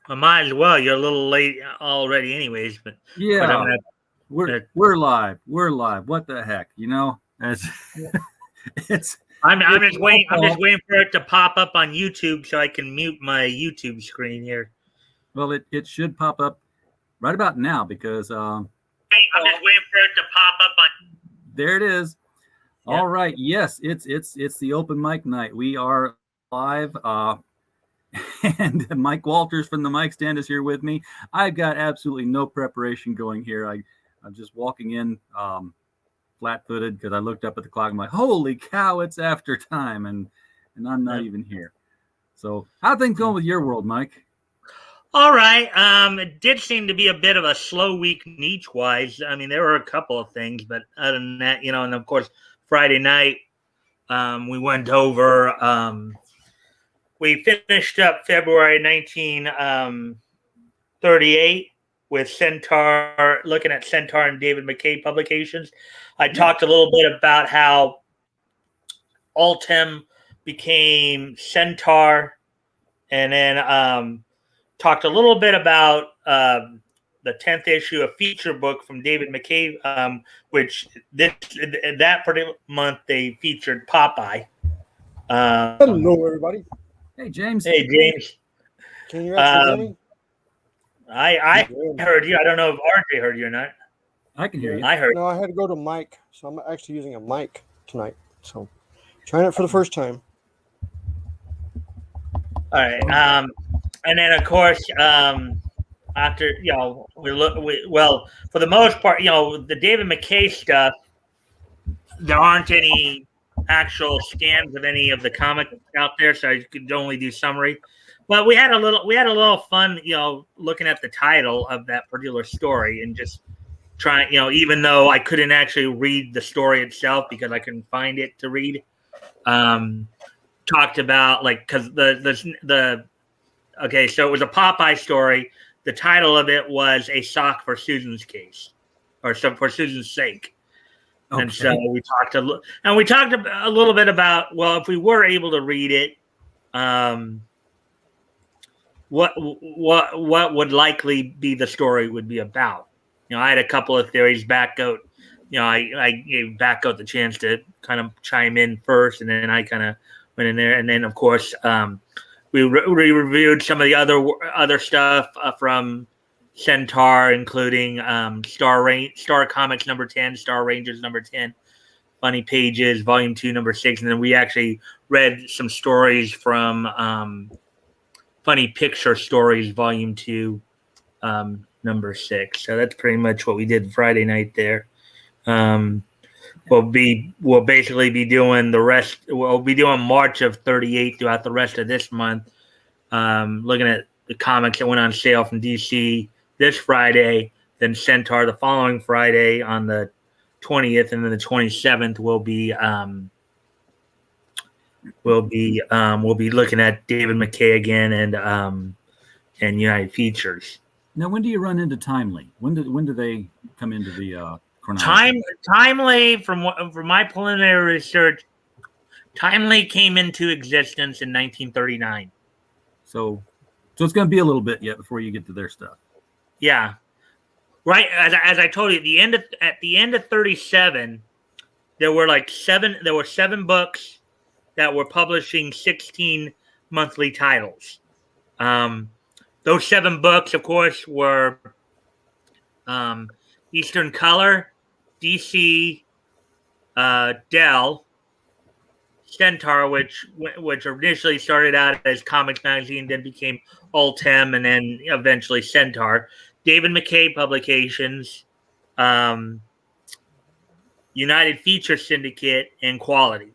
I might as well. You're a little late already, anyways. But I'm Yeah, gonna. we're live. We're live. What the heck, It's it's I'm it's just my waiting. I'm just fault. waiting for it to pop up on YouTube so I can mute my YouTube screen here. Well, it should pop up right about now because I'm just waiting for it to pop up on. there it is. Yeah. All right. Yes, it's the open mic night. We are live. And Mike Walters from the Mic Stand is here with me. I've got absolutely no preparation going here. I'm just walking in flat-footed because I looked up at the clock. I'm like, holy cow, it's after time, and I'm not even here. So how are things going with your world, Mike? All right. It did seem to be a bit of a slow week niche-wise. I mean, there were a couple of things, but other than that, and of course, Friday night, we went over. We finished up February 1938 with Centaur, looking at Centaur and David McKay publications. I talked a little bit about how Altem became Centaur, and then talked a little bit about the 10th issue, a feature book from David McKay, which that particular month they featured Popeye. Hello, everybody. Hey, James. Hey, James. Can you actually hear me? I heard you. I don't know if RJ heard you or not. I can hear you. I heard. No, I had to go to mic, so I'm actually using a mic tonight. So trying it for the first time. All right. And then of course, after well, for the most part, the David McKay stuff, there aren't any actual scans of any of the comics out there, so I could only do summary. But we had a little fun, looking at the title of that particular story and just trying, even though I couldn't actually read the story itself because I couldn't find it to read. Talked about because okay, so it was a Popeye story. The title of it was A Sock for Susan's Case, or for Susan's Sake. Okay. And so we talked a little bit about, well, if we were able to read it, what would likely be the story would be about. I had a couple of theories. Backgoat, I gave Backgoat the chance to kind of chime in first, and then I kind of went in there, and then of course we reviewed some of the other stuff from Centaur, including Star Comics number 10, Star Rangers number 10, Funny Pages Volume 2 number 6, and then we actually read some stories from Funny Picture Stories Volume 2 number 6. So that's pretty much what we did Friday night there. We'll basically be doing the rest. We'll be doing March of 38 throughout the rest of this month. Looking at the comics that went on sale from DC this Friday, then Centaur the following Friday on the 20th, and then the 27th we'll be looking at David McKay again and United Features. Now, when do you run into Timely? When do they come into the chronology? Timely, from my preliminary research, Timely came into existence in 1939. So it's going to be a little bit yet before you get to their stuff. Yeah, right. As I told you, at the end of 37, there were seven books that were publishing 16 monthly titles. Those 7 books, of course, were Eastern Color, DC, Dell, Centaur, which initially started out as Comics Magazine, then became Altem, and then eventually Centaur. David McKay Publications, United Feature Syndicate, and Quality.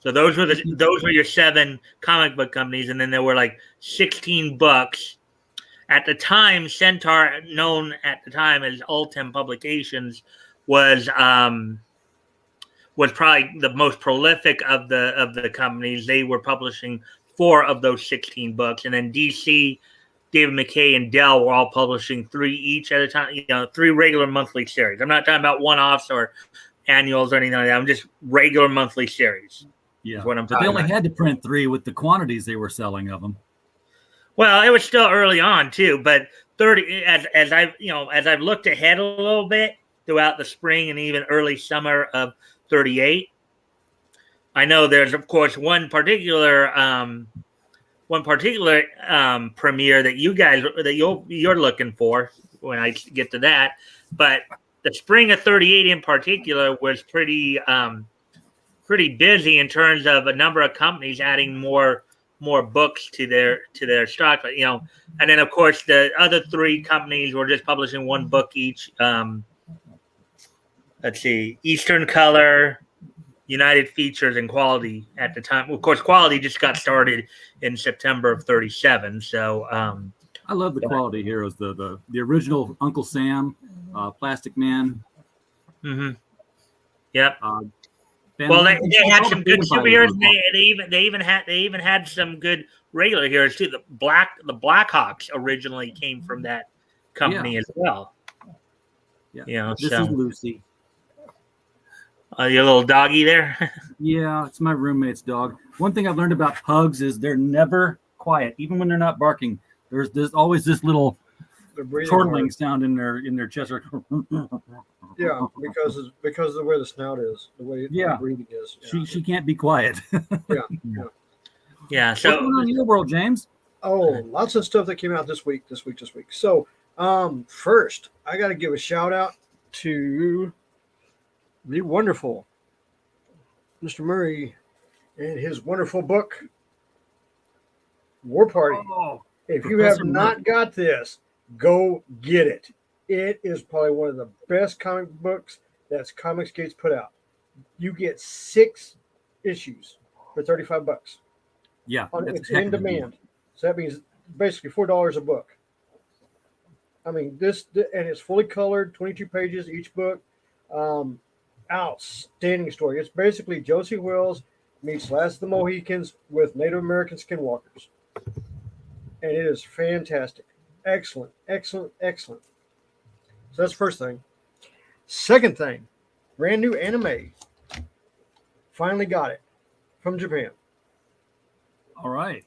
So those were your 7 comic book companies, and then there were 16 books. At the time, Centaur, known at the time as Altem Publications, was probably the most prolific of the companies. They were publishing 4 of those 16 books, and then DC, David McKay, and Dell were all publishing 3 each at a time. 3 regular monthly series. I'm not talking about one-offs or annuals or anything like that. I'm just regular monthly series. Yeah, what I'm but they only about. had to print 3 with the quantities they were selling of them. Well, it was still early on too, but 30 as I've looked ahead a little bit throughout the spring and even early summer of 38. I know there's of course one particular premiere that you're looking for when I get to that, but the spring of 38 in particular was pretty busy in terms of a number of companies adding more books to their stock. And then of course the other three companies were just publishing one book each. Let's see, Eastern Color, United Features, and Quality at the time. Of course, Quality just got started in September of 37. So I love the Quality Heroes, the original Uncle Sam, Plastic Man. Mm-hmm. Yep. Well, they had some good superheroes. They even had some good regular heroes too. The Blackhawks originally came from that company as well. Yeah. This is Lucy. Your little doggy there. Yeah, it's my roommate's dog. One thing I've learned about pugs is they're never quiet, even when they're not barking. There's always this little chortling sound in their chest. Yeah, because of the way the snout is, the way the breathing is. Yeah. She can't be quiet. Yeah. So what's going on in your world, James? Oh, lots of stuff that came out this week. So, first, I got to give a shout out to the wonderful Mr. Murray and his wonderful book, War Party. Oh, if you have not got this, go get it. It is probably one of the best comic books that Comicsgate's put out. You get 6 issues for $35. Yeah, it's in demand. So that means basically $4 a book. I mean, and it's fully colored, 22 pages each book. Outstanding story. It's basically Josie Wells meets Last of the Mohicans with Native American skinwalkers. And it is fantastic. Excellent. So that's the first thing. Second thing, brand new anime. Finally got it from Japan. All right.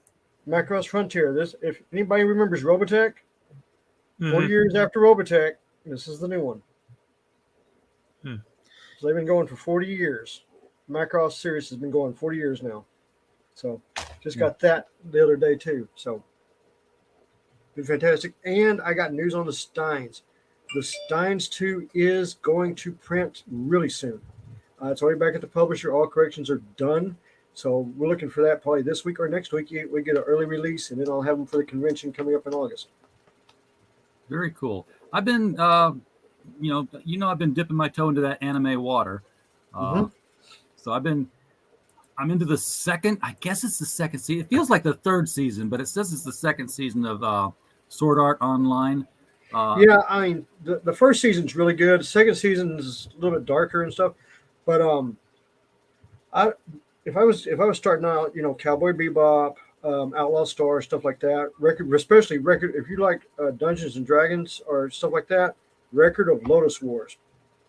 Macross Frontier. This, if anybody remembers Robotech, 4 years after Robotech, this is the new one. So they've been going for 40 years. Macross series has been going 40 years now. So just got that the other day too. So been fantastic. And I got news on the Steins. The Steins 2 is going to print really soon. It's already back at the publisher. All corrections are done. So we're looking for that probably this week or next week. We get an early release, and then I'll have them for the convention coming up in August. Very cool. I've been, I've been dipping my toe into that anime water. So I'm into the second. I guess it's the second season. It feels like the third season, but it says it's the second season of Sword Art Online. Yeah, I mean the first season's really good. The second season is a little bit darker and stuff, but if I was starting out, Cowboy Bebop, Outlaw Star, stuff like that, especially if you like Dungeons and Dragons or stuff like that, Record of Lotus Wars,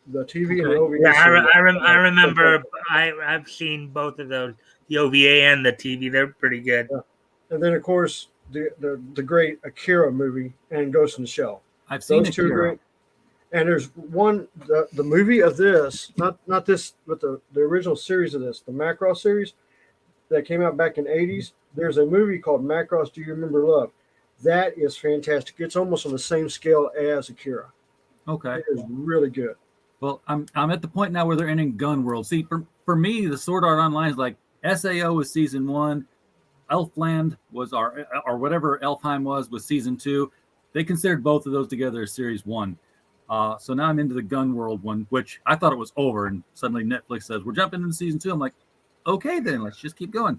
the TV and the OVA. Yeah, I remember. I've seen both of those, the OVA and the TV. They're pretty good. Yeah. And then of course the great Akira movie and Ghost in the Shell. I've seen those two great. And there's one, the movie of this, not this, but the original series of this, the Macross series that came out back in the 80s. There's a movie called Macross Do You Remember Love? That is fantastic. It's almost on the same scale as Akira. Okay. It is really good. Well, I'm at the point now where they're ending Gun World. See, for me, the Sword Art Online is like SAO was season 1, Elfland was or whatever Elfheim was season 2. They considered both of those together as series 1. So now I'm into the Gun World one, which I thought it was over, and suddenly Netflix says we're jumping into season 2. I'm like, okay, then let's just keep going.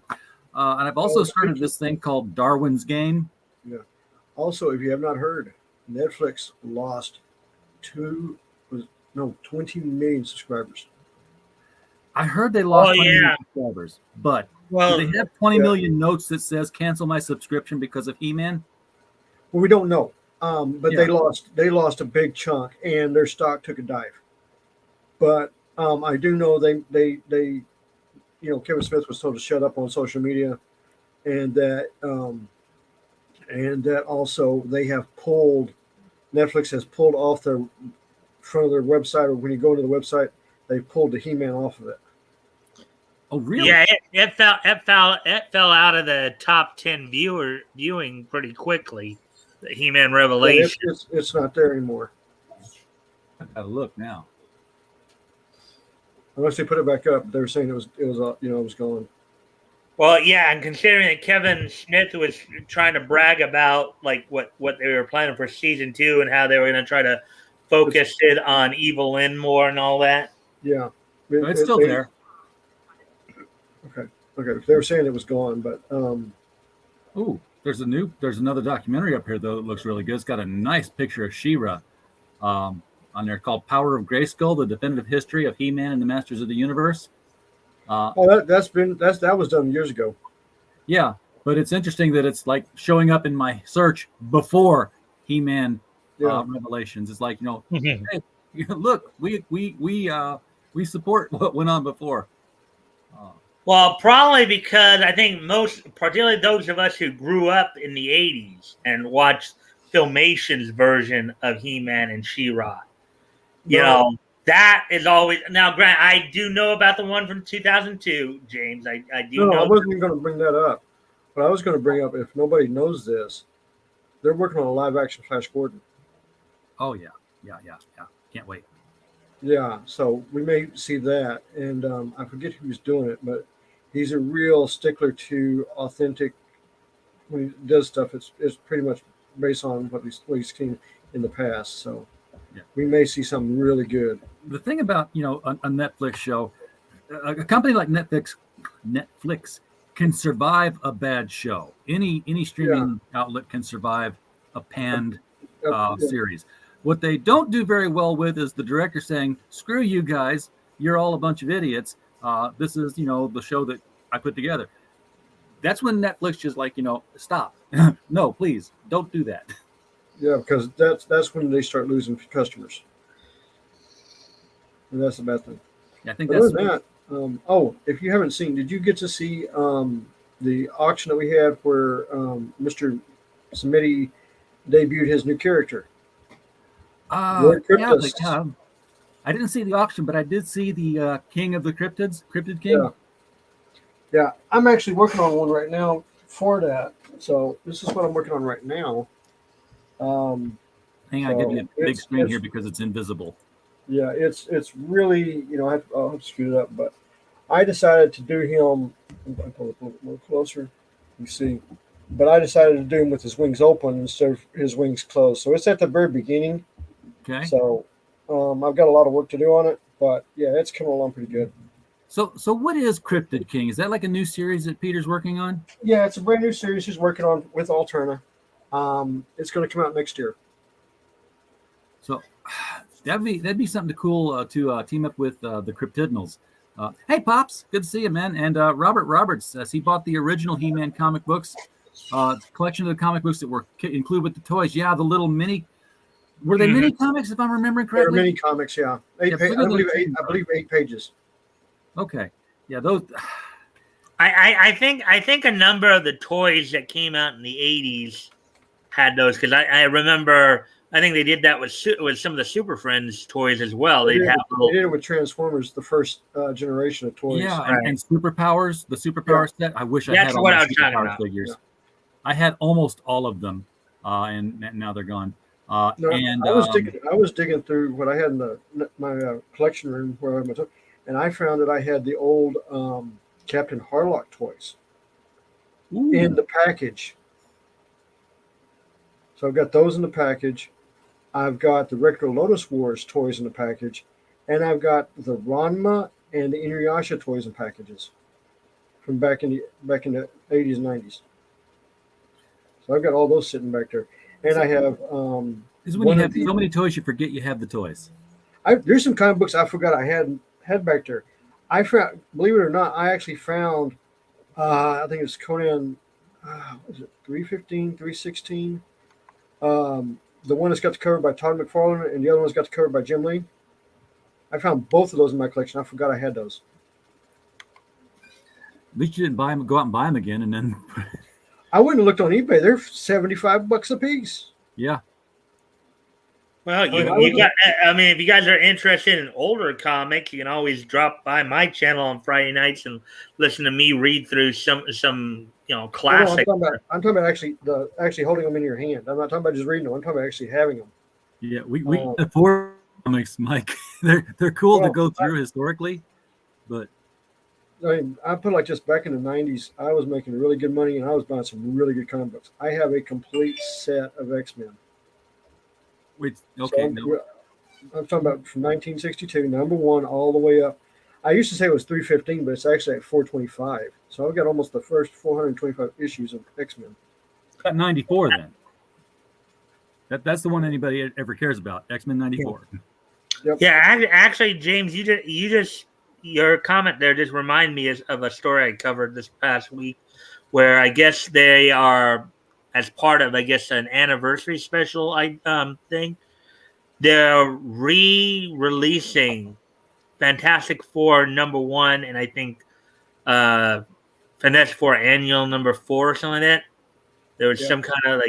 And I've also started this thing called Darwin's Game. Yeah. Also, if you have not heard, Netflix lost 20 million subscribers. I heard they lost 20 million subscribers, but do they have 20 million notes that says cancel my subscription because of He-Man? Well, we don't know. But they lost a big chunk, and their stock took a dive. But I do know they Kevin Smith was told to shut up on social media, and that and that also they have pulled, Netflix has pulled off their front of their website, or when you go to the website, they pulled the He-Man off of it. Oh, really? Yeah, it fell out of the top 10 viewing pretty quickly. The He-Man Yeah, Revelation. it's not there anymore. I gotta look now. Unless they put it back up, they were saying it was it was gone. Well, yeah, and considering that Kevin Smith was trying to brag about like what they were planning for season 2 and how they were going to try to focus it on Evil Lynn more and all that. Yeah, It's still there. Okay. They were saying it was gone, but Ooh, there's another documentary up here though that looks really good. It's got a nice picture of She-Ra on there called Power of Grayskull: The Definitive History of He-Man and the Masters of the Universe. that was done years ago. Yeah, but it's interesting that it's like showing up in my search before He-Man Revelations. It's like, hey, look, we support what went on before. Well, probably because I think particularly those of us who grew up in the 80s and watched Filmation's version of He-Man and She-Ra, that is always... Now, Grant, I do know about the one from 2002, James. I do know. I wasn't even going to bring that up. But I was going to bring up, if nobody knows this, they're working on a live-action Flash Gordon. Oh, yeah. Can't wait. Yeah, so we may see that. And I forget who's doing it, but he's a real stickler to authentic. When he does stuff, it's pretty much based on what he's seen in the past. So we may see something really good. The thing about, a Netflix show, a company like Netflix can survive a bad show. Any streaming outlet can survive a panned series. What they don't do very well with is the director saying, "Screw you guys, you're all a bunch of idiots. This is, the show that I put together." That's when Netflix just like, stop. No, please don't do that. Yeah, because that's when they start losing customers. And that's the bad thing. Yeah, I think that's that. If you haven't seen, did you get to see the auction that we had where Mr. Smitty debuted his new character? I didn't see the auction, but I did see the King of the Cryptids, Cryptid King. Yeah, I'm actually working on one right now for that. So this is what I'm working on right now. Hang on, I give you a big screen here because it's invisible. Yeah, it's really, I'll have to scoot it up, but I decided to do him. I'll pull it a little more closer. You see, but I decided to do him with his wings open instead of his wings closed. So it's at the very beginning. Okay. So I've got a lot of work to do on it, but yeah, it's coming along pretty good. So what is Cryptid King? Is that like a new series that Peter's working on? Yeah, it's a brand new series he's working on with Alterna. It's going to come out next year. So that'd be something cool to team up with the Cryptidnals. Hey, Pops, good to see you, man. And Robert Roberts says he bought the original He-Man comic books, collection of the comic books that were included with the toys. Yeah, the little mini. Were they mini comics, if I'm remembering correctly? They're mini comics, yeah. I believe 8 pages. Okay, yeah, those. I think a number of the toys that came out in the 80s had those, because I remember. I think they did that with some of the Super Friends toys as well. They did it with Transformers, the first generation of toys. Yeah, and Superpowers, the Superpowers set. I wish I had all the Superpowers figures. Yeah. I had almost all of them, and now they're gone. I was digging through what I had in my collection room where I'm, and I found that I had the old Captain Harlock toys in the package. So I've got those in the package. I've got the Retro Lotus Wars toys in the package, and I've got the Ranma and the Inuyasha toys in packages from back in the 80s and 90s. So I've got all those sitting back there, and I have. This is when you have so many toys, you forget you have the toys. There's some comic books I forgot I had back there. I found, believe it or not, I actually found. I think it's Conan. Was it 315, 316? The one that's got the cover by Todd McFarlane and the other one's got the cover by Jim Lee. I found both of those in my collection. I forgot I had those. At least you didn't buy them, go out and buy them again, and then. I wouldn't have looked on eBay. They're $75 a piece. Yeah. Well, I if you guys are interested in older comics, you can always drop by my channel on Friday nights and listen to me read through some classic. I'm talking about actually holding them in your hand. I'm not talking about just reading them. I'm talking about actually having them. Yeah, we afford comics, Mike. They're cool to go through historically, but I mean, I put it like this: back in the '90s, I was making really good money, and I was buying some really good comic books. I have a complete set of X-Men. wait, okay, So I'm talking about from 1962, #1 all the way up. I used to say it was 315, but it's actually at 425. So I've got almost the first 425 issues of X-Men. got 94 then. That's the one anybody ever cares about. X-Men 94. Yep. Yeah, actually, James, your comment there just reminded me of a story I covered this past week, where I guess they are, as part of an anniversary special thing, they're re-releasing Fantastic Four #1, and I think Fantastic Four Annual #4 or something like that. There was some kind of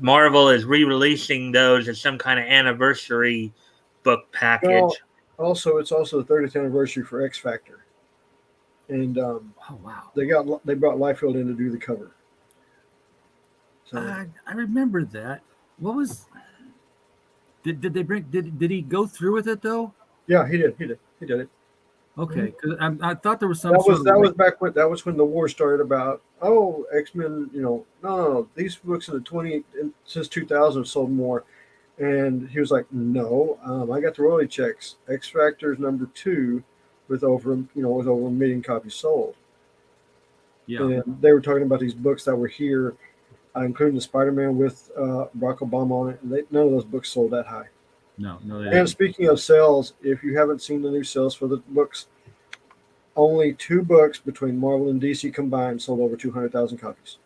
Marvel is re-releasing those as some kind of anniversary book package. Well, it's also the 30th anniversary for X Factor, and Oh wow! they brought Liefeld in to do the cover. So I remember that. What was? Did they bring? Did he go through with it though? Yeah, he did. He did it. Okay, because I thought there was some. That was when the war started about X-Men. No, these books in the since 2000 have sold more, and he was like, no, I got the royalty checks. X Factor is #2 with over a million copies sold. Yeah, and they were talking about these books that were here, including the Spider-Man with Barack Obama on it, and none of those books sold that high. No, they and didn't. Speaking of sales, if you haven't seen the new sales for the books, only 2 books between Marvel and DC combined sold over 200,000 copies.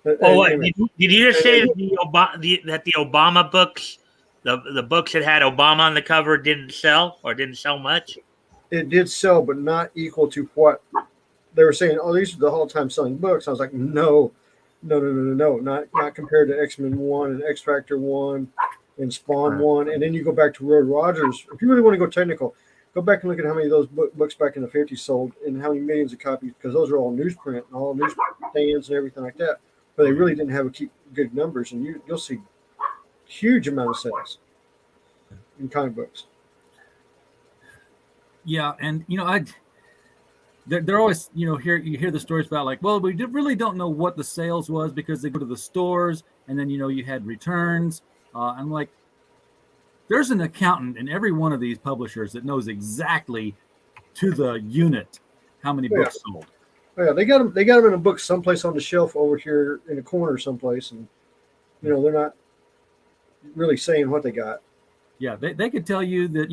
Did you just say that the Obama books, the books that had Obama on the cover, didn't sell much? It did sell, but not equal to what they were saying. Oh, these are the all-time selling books. I was like, no, not compared to X-Men 1 and X Factor 1 and Spawn 1. And then you go back to Roy Rogers. If you really want to go technical, go back and look at how many of those books back in the 50s sold and how many millions of copies, because those are all newsprint and all newsstands and everything like that. But they really didn't have good numbers, and you'll see huge amount of sales in comic books. Yeah, and they're always you hear the stories about we really don't know what the sales was because they go to the stores and then you had returns. I'm like, there's an accountant in every one of these publishers that knows exactly to the unit how many books sold. Oh, yeah, they got them in a book someplace on the shelf over here in a corner someplace, and they're not really saying what they got. Yeah, they could tell you that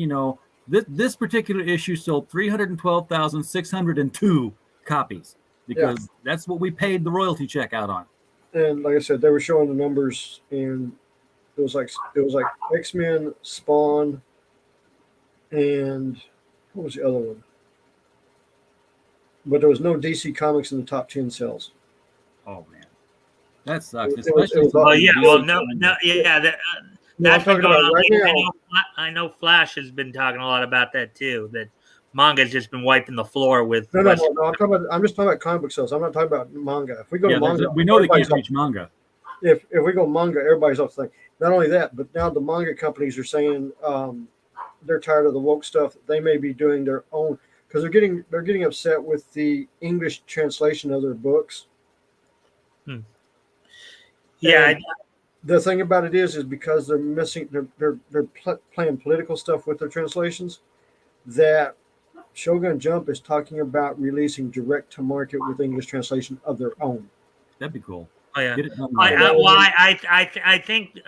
this particular issue sold 312,602 copies because that's what we paid the royalty check out on. And like I said, they were showing the numbers, and it was like X-Men, Spawn, and what was the other one? But there was no DC Comics in the top 10 sales. Oh man, that sucks. That's been going on right now. I know Flash has been talking a lot about that too. That manga's just been wiping the floor with. No. I'm just talking about comic book sales. I'm not talking about manga. If we go to manga, we know they can't reach manga. If we go manga, everybody's off the thing. Not only that, but now the manga companies are saying they're tired of the woke stuff. They may be doing their own, because they're getting upset with the English translation of their books. Yeah. The thing about it is because they're missing, they're playing political stuff with their translations. That Shogun Jump is talking about releasing direct to market with English translation of their own. That'd be cool. Oh yeah. I think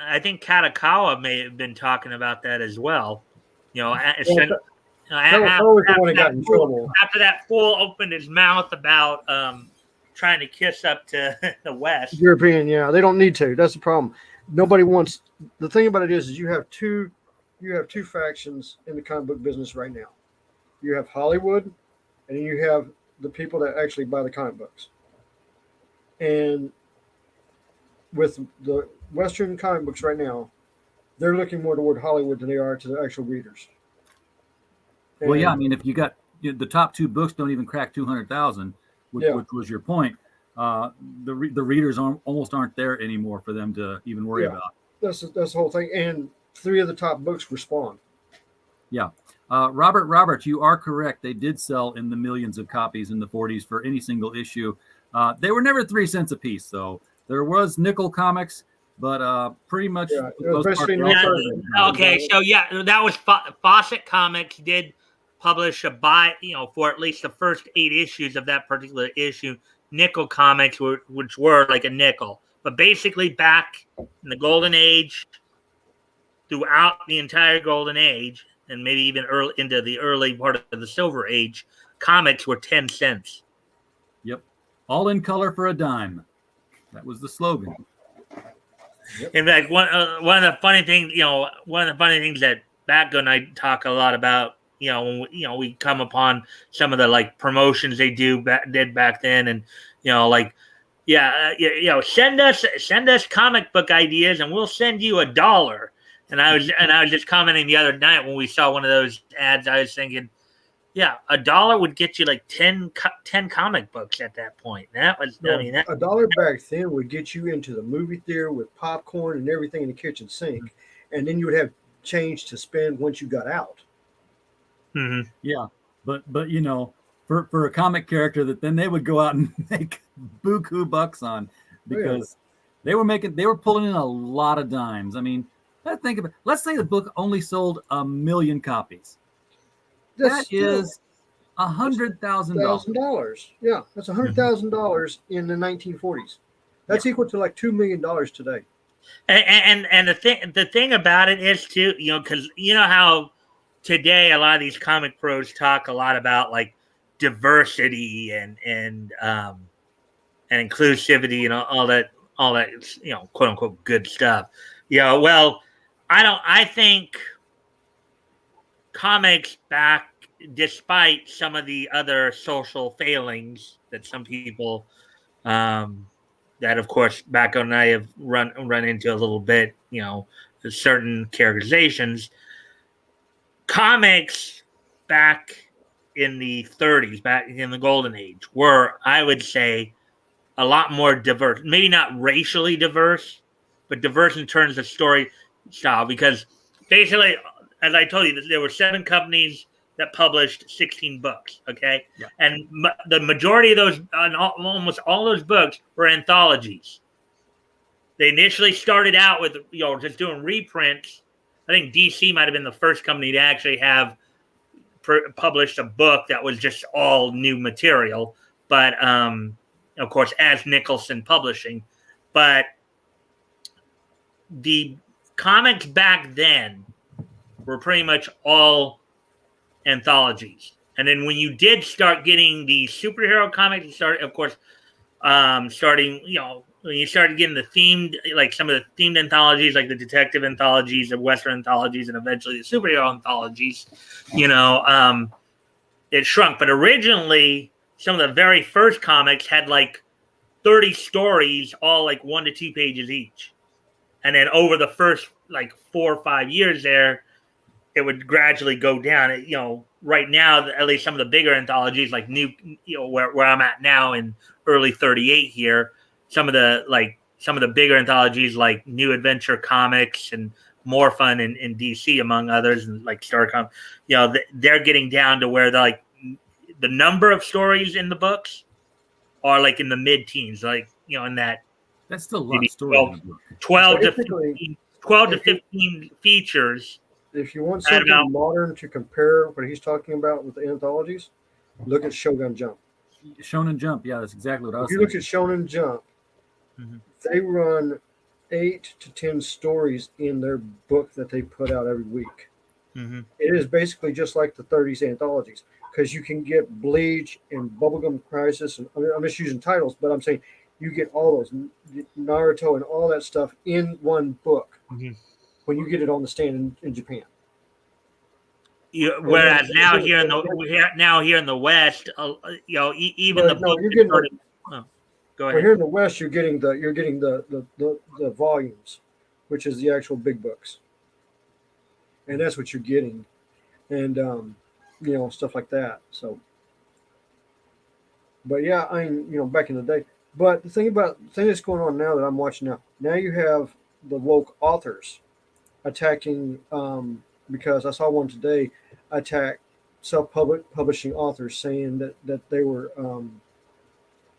Katakawa may have been talking about that as well. After that fool opened his mouth about trying to kiss up to the West. European, yeah, they don't need to. That's the problem. Nobody wants. The thing about it is you have two factions in the comic book business right now. You have Hollywood, and then you have the people that actually buy the comic books. And with the Western comic books right now, they're looking more toward Hollywood than they are to the actual readers. Well, yeah, I And mean, if you got the top two books don't even crack 200,000, which, yeah, which was your point, uh, the readers almost aren't there anymore for them to even worry yeah, about. that's the whole thing. And three of the top books were Spawn. Yeah. Robert, you are correct. They did sell in the millions of copies in the 40s for any single issue. They were never 3 cents a piece, though. There was nickel comics, but pretty much Yeah, for it the was most part, basically they're all Yeah. nickel. started at $1. Okay, so yeah, that was Fawcett Comics did publish a for at least the first 8 issues of that particular issue, nickel comics, which were like a nickel. But basically, back in the golden age, throughout the entire golden age, and maybe even early into the early part of the silver age, comics were 10 cents. Yep. All in color for a dime. That was the slogan. In fact, one of the funny things, that Batgo and I talk a lot about, when we come upon some of the like promotions they did back then, and send us comic book ideas, and we'll send you $1. And I was just commenting the other night when we saw one of those ads. I was thinking, yeah, $1 would get you like 10 comic books at that point. That was, Well, $1 back then would get you into the movie theater with popcorn and everything in the kitchen sink, and then you would have change to spend once you got out. Mm-hmm. Yeah, but for a comic character that then they would go out and make buku bucks on, because they were pulling in a lot of dimes. I mean, let's say the book only sold 1 million copies. That is $100,000. Yeah, that's $100,000 in the 1940s. That's equal to like $2 million today. And the thing about it is too, because how today a lot of these comic pros talk a lot about like diversity and inclusivity and all that quote unquote good stuff. Well, I think comics back, despite some of the other social failings that some people that of course Bacco and I have run into a little bit, certain characterizations. Comics back in the 30s, back in the golden age, were, I would say, a lot more diverse. Maybe not racially diverse, but diverse in terms of story style. Because basically, as I told you, there were 7 companies that published 16 books. Okay, yeah. And the majority of those, almost all those books, were anthologies. They initially started out with just doing reprints. I think DC might have been the first company to actually have published a book that was just all new material. But of course, as Nicholson Publishing. But the comics back then were pretty much all anthologies. And then when you did start getting the superhero comics, you started, of course, when you started getting the themed, like some of the themed anthologies, like the detective anthologies, the Western anthologies, and eventually the superhero anthologies, it shrunk. But originally, some of the very first comics had like 30 stories, all like 1 to 2 pages each. And then over the first like 4 or 5 years there, it would gradually go down. Right now, at least some of the bigger anthologies, like where I'm at now in early 38 here, some of the bigger anthologies like New Adventure Comics and More Fun in DC, among others, and like Starcom, they're getting down to where the number of stories in the books are like in the mid-teens, in that. That's still a lot of stories in the book. 12 to 15 features. If you want something modern to compare what he's talking about with the anthologies, look at Shogun Jump. Shonen Jump, yeah, that's exactly what I was saying. If you look at Shonen Jump, they run 8 to 10 stories in their book that they put out every week. Mm-hmm. It is basically just like the 30s anthologies, because you can get Bleach and Bubblegum Crisis, and I'm just using titles, but I'm saying you get all those, Naruto and all that stuff in one book. Mm-hmm. When you get it on the stand in Japan. Whereas now here in the West, even the book. Go Well, ahead. here in the West, you're getting the volumes, which is the actual big books, and that's what you're getting, and stuff like that. So, but yeah, I mean, back in the day. But the thing that's going on now that I'm watching now you have the woke authors attacking, because I saw one today attack self-publishing authors, saying that they were,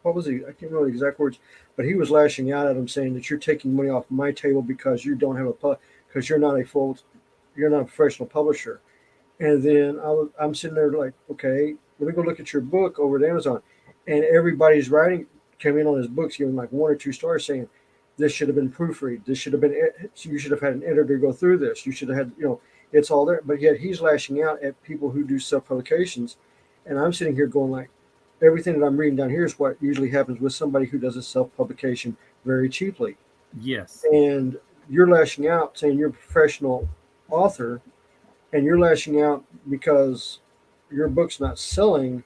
what was he? I can't remember the exact words, but he was lashing out at them, saying that you're taking money off my table because you don't have because you're not a professional publisher. And then I'm sitting there like, okay, let me go look at your book over at Amazon, and everybody's writing came in on his books, giving like 1 or 2 stars, saying this should have been proofread. This should have been. You should have had an editor go through this. You should have had, it's all there. But yet he's lashing out at people who do self publications, and I'm sitting here going like, everything that I'm reading down here is what usually happens with somebody who does a self publication very cheaply. Yes. And you're lashing out saying you're a professional author, and you're lashing out because your book's not selling.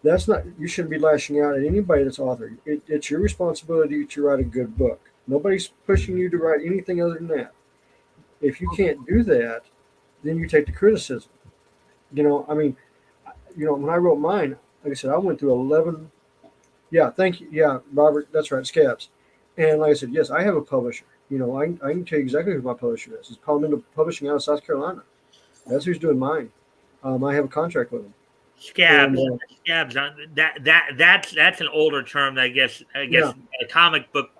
That's not, you shouldn't be lashing out at anybody that's authored. It's your responsibility to write a good book. Nobody's pushing you to write anything other than that. If you can't do that, then you take the criticism. I mean, when I wrote mine, like I said, I went through 11. Yeah, thank you. Yeah, Robert, that's right, Scabs. And like I said, yes, I have a publisher. I can tell you exactly who my publisher is. It's Palmetto Publishing out of South Carolina. That's who's doing mine. I have a contract with them. Scabs. And, Scabs. That's an older term. That I guess comic book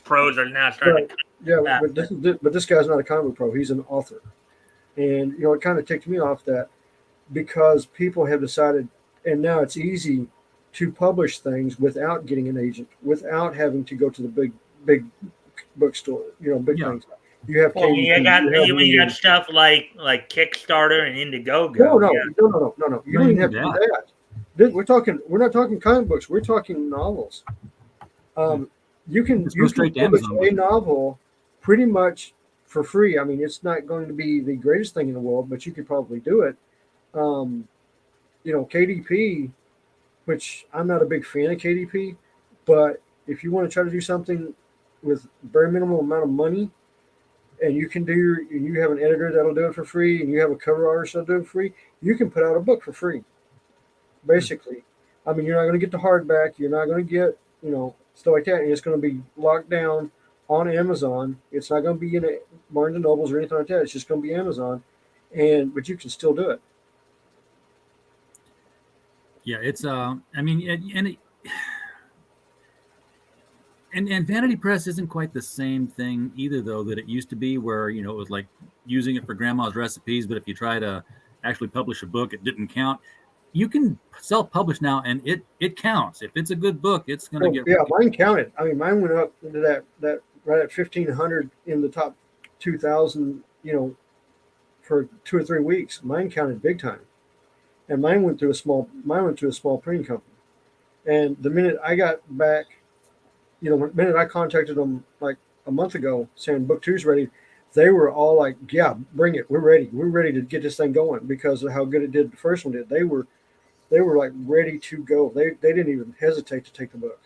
pros are now starting to. Yeah, but this guy's not a comic book pro. He's an author, and it kind of ticked me off that, because people have decided, and now it's easy to publish things without getting an agent, without having to go to the big bookstore. Big things. You have You got stuff like Kickstarter and Indiegogo. No. You don't even have to do that. We're not talking comic books. We're talking novels. You can publish a novel pretty much for free. I mean, it's not going to be the greatest thing in the world, but you could probably do it. KDP, which I'm not a big fan of KDP, but if you want to try to do something with very minimal amount of money, and you have an editor that'll do it for free, and you have a cover artist that'll do it for free, you can put out a book for free. Basically, I mean, you're not going to get the hardback, you're not going to get stuff like that, and it's going to be locked down on Amazon. It's not going to be in Barnes and Nobles or anything like that. It's just going to be Amazon, but you can still do it. Yeah, it's and Vanity Press isn't quite the same thing either, though, that it used to be, where it was like using it for grandma's recipes, but if you try to actually publish a book, it didn't count. You can self-publish now, and it counts. If it's a good book, it's going to get. Yeah, mine counted. I mean, mine went up into that right at 1,500 in the top 2,000. For 2 or 3 weeks, mine counted big time, and mine went to a small printing company. And the minute I got back, the minute I contacted them like a month ago saying book 2's ready, they were all like, "Yeah, bring it. We're ready. We're ready to get this thing going," because of how good it did. The first one did. They were like ready to go. They didn't even hesitate to take the book.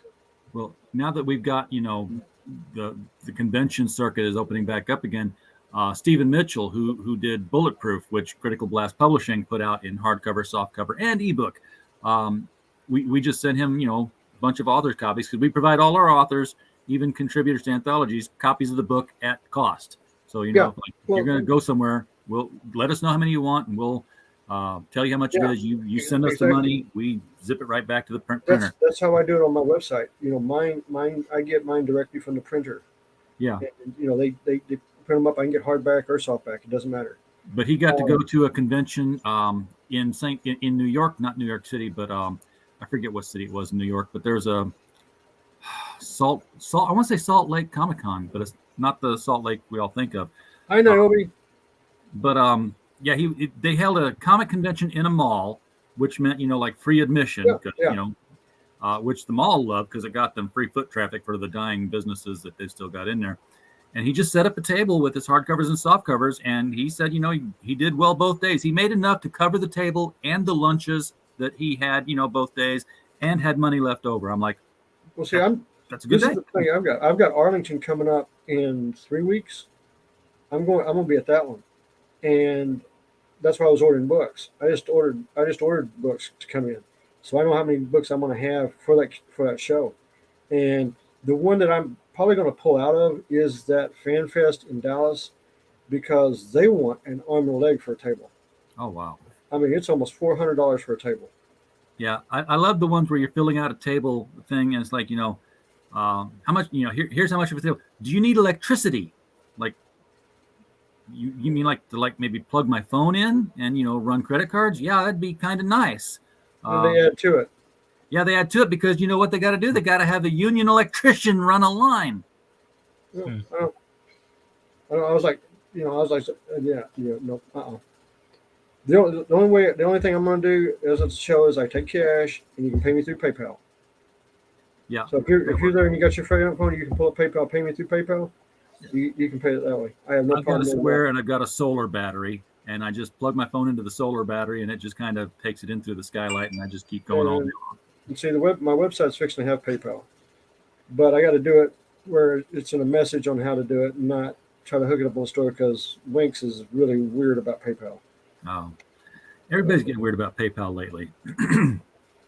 Well, now that we've got the convention circuit is opening back up again, Stephen Mitchell, who did Bulletproof, which Critical Blast Publishing put out in hardcover, softcover, and ebook, we just sent him a bunch of authors copies, because we provide all our authors, even contributors to anthologies, copies of the book at cost. So if you're going to go somewhere, we'll let us know how many you want, and we'll tell you how much it is. You send us the money, we zip it right back to the printer. That's how I do it on my website. Mine I get mine directly from the printer. Yeah. And, they print them up. I can get hardback or softback. It doesn't matter. But he got to go to a convention in New York, not New York City, but I forget what city it was in New York. But there's a Salt. I want to say Salt Lake Comic Con, but it's not the Salt Lake we all think of. I know. But they held a comic convention in a mall, which meant like free admission, which the mall loved, because it got them free foot traffic for the dying businesses that they still got in there. And he just set up a table with his hardcovers and softcovers, and he said, he did well both days. He made enough to cover the table and the lunches that he had, both days, and had money left over. I'm like, Well, see, That's a good this day. is the thing I've got Arlington coming up in 3 weeks. I'm gonna be at that one, and that's why I was ordering books. I just ordered books to come in, so I know how many books I'm gonna have for that show. And the one that I'm probably gonna pull out of is that Fan Fest in Dallas because they want an arm and a leg for a table. Oh, wow. I mean, it's almost $400 for a table. Yeah, I love the ones where you're filling out a table thing, and it's like, how much, here's how much of a table. Do you need electricity? Like, you mean like to maybe plug my phone in and, run credit cards? Yeah, that'd be kind of nice. And they add to it. Yeah, they add to it because you know what they got to do? They got to have a union electrician run a line. I was like, yeah, no, The only thing I'm going to do as a show is I take cash and you can pay me through PayPal. Yeah. So if you're there and you got your phone, you can pull up PayPal, pay me through PayPal. You can pay it that way. I have no problem. I've got a Square and I've got a solar battery, and I just plug my phone into the solar battery, and it just kind of takes it in through the skylight, and I just keep going all day long. And see, my website's fixing to have PayPal, but I got to do it where it's in a message on how to do it, and not try to hook it up on the store because Winx is really weird about PayPal. Oh, everybody's getting weird about PayPal lately.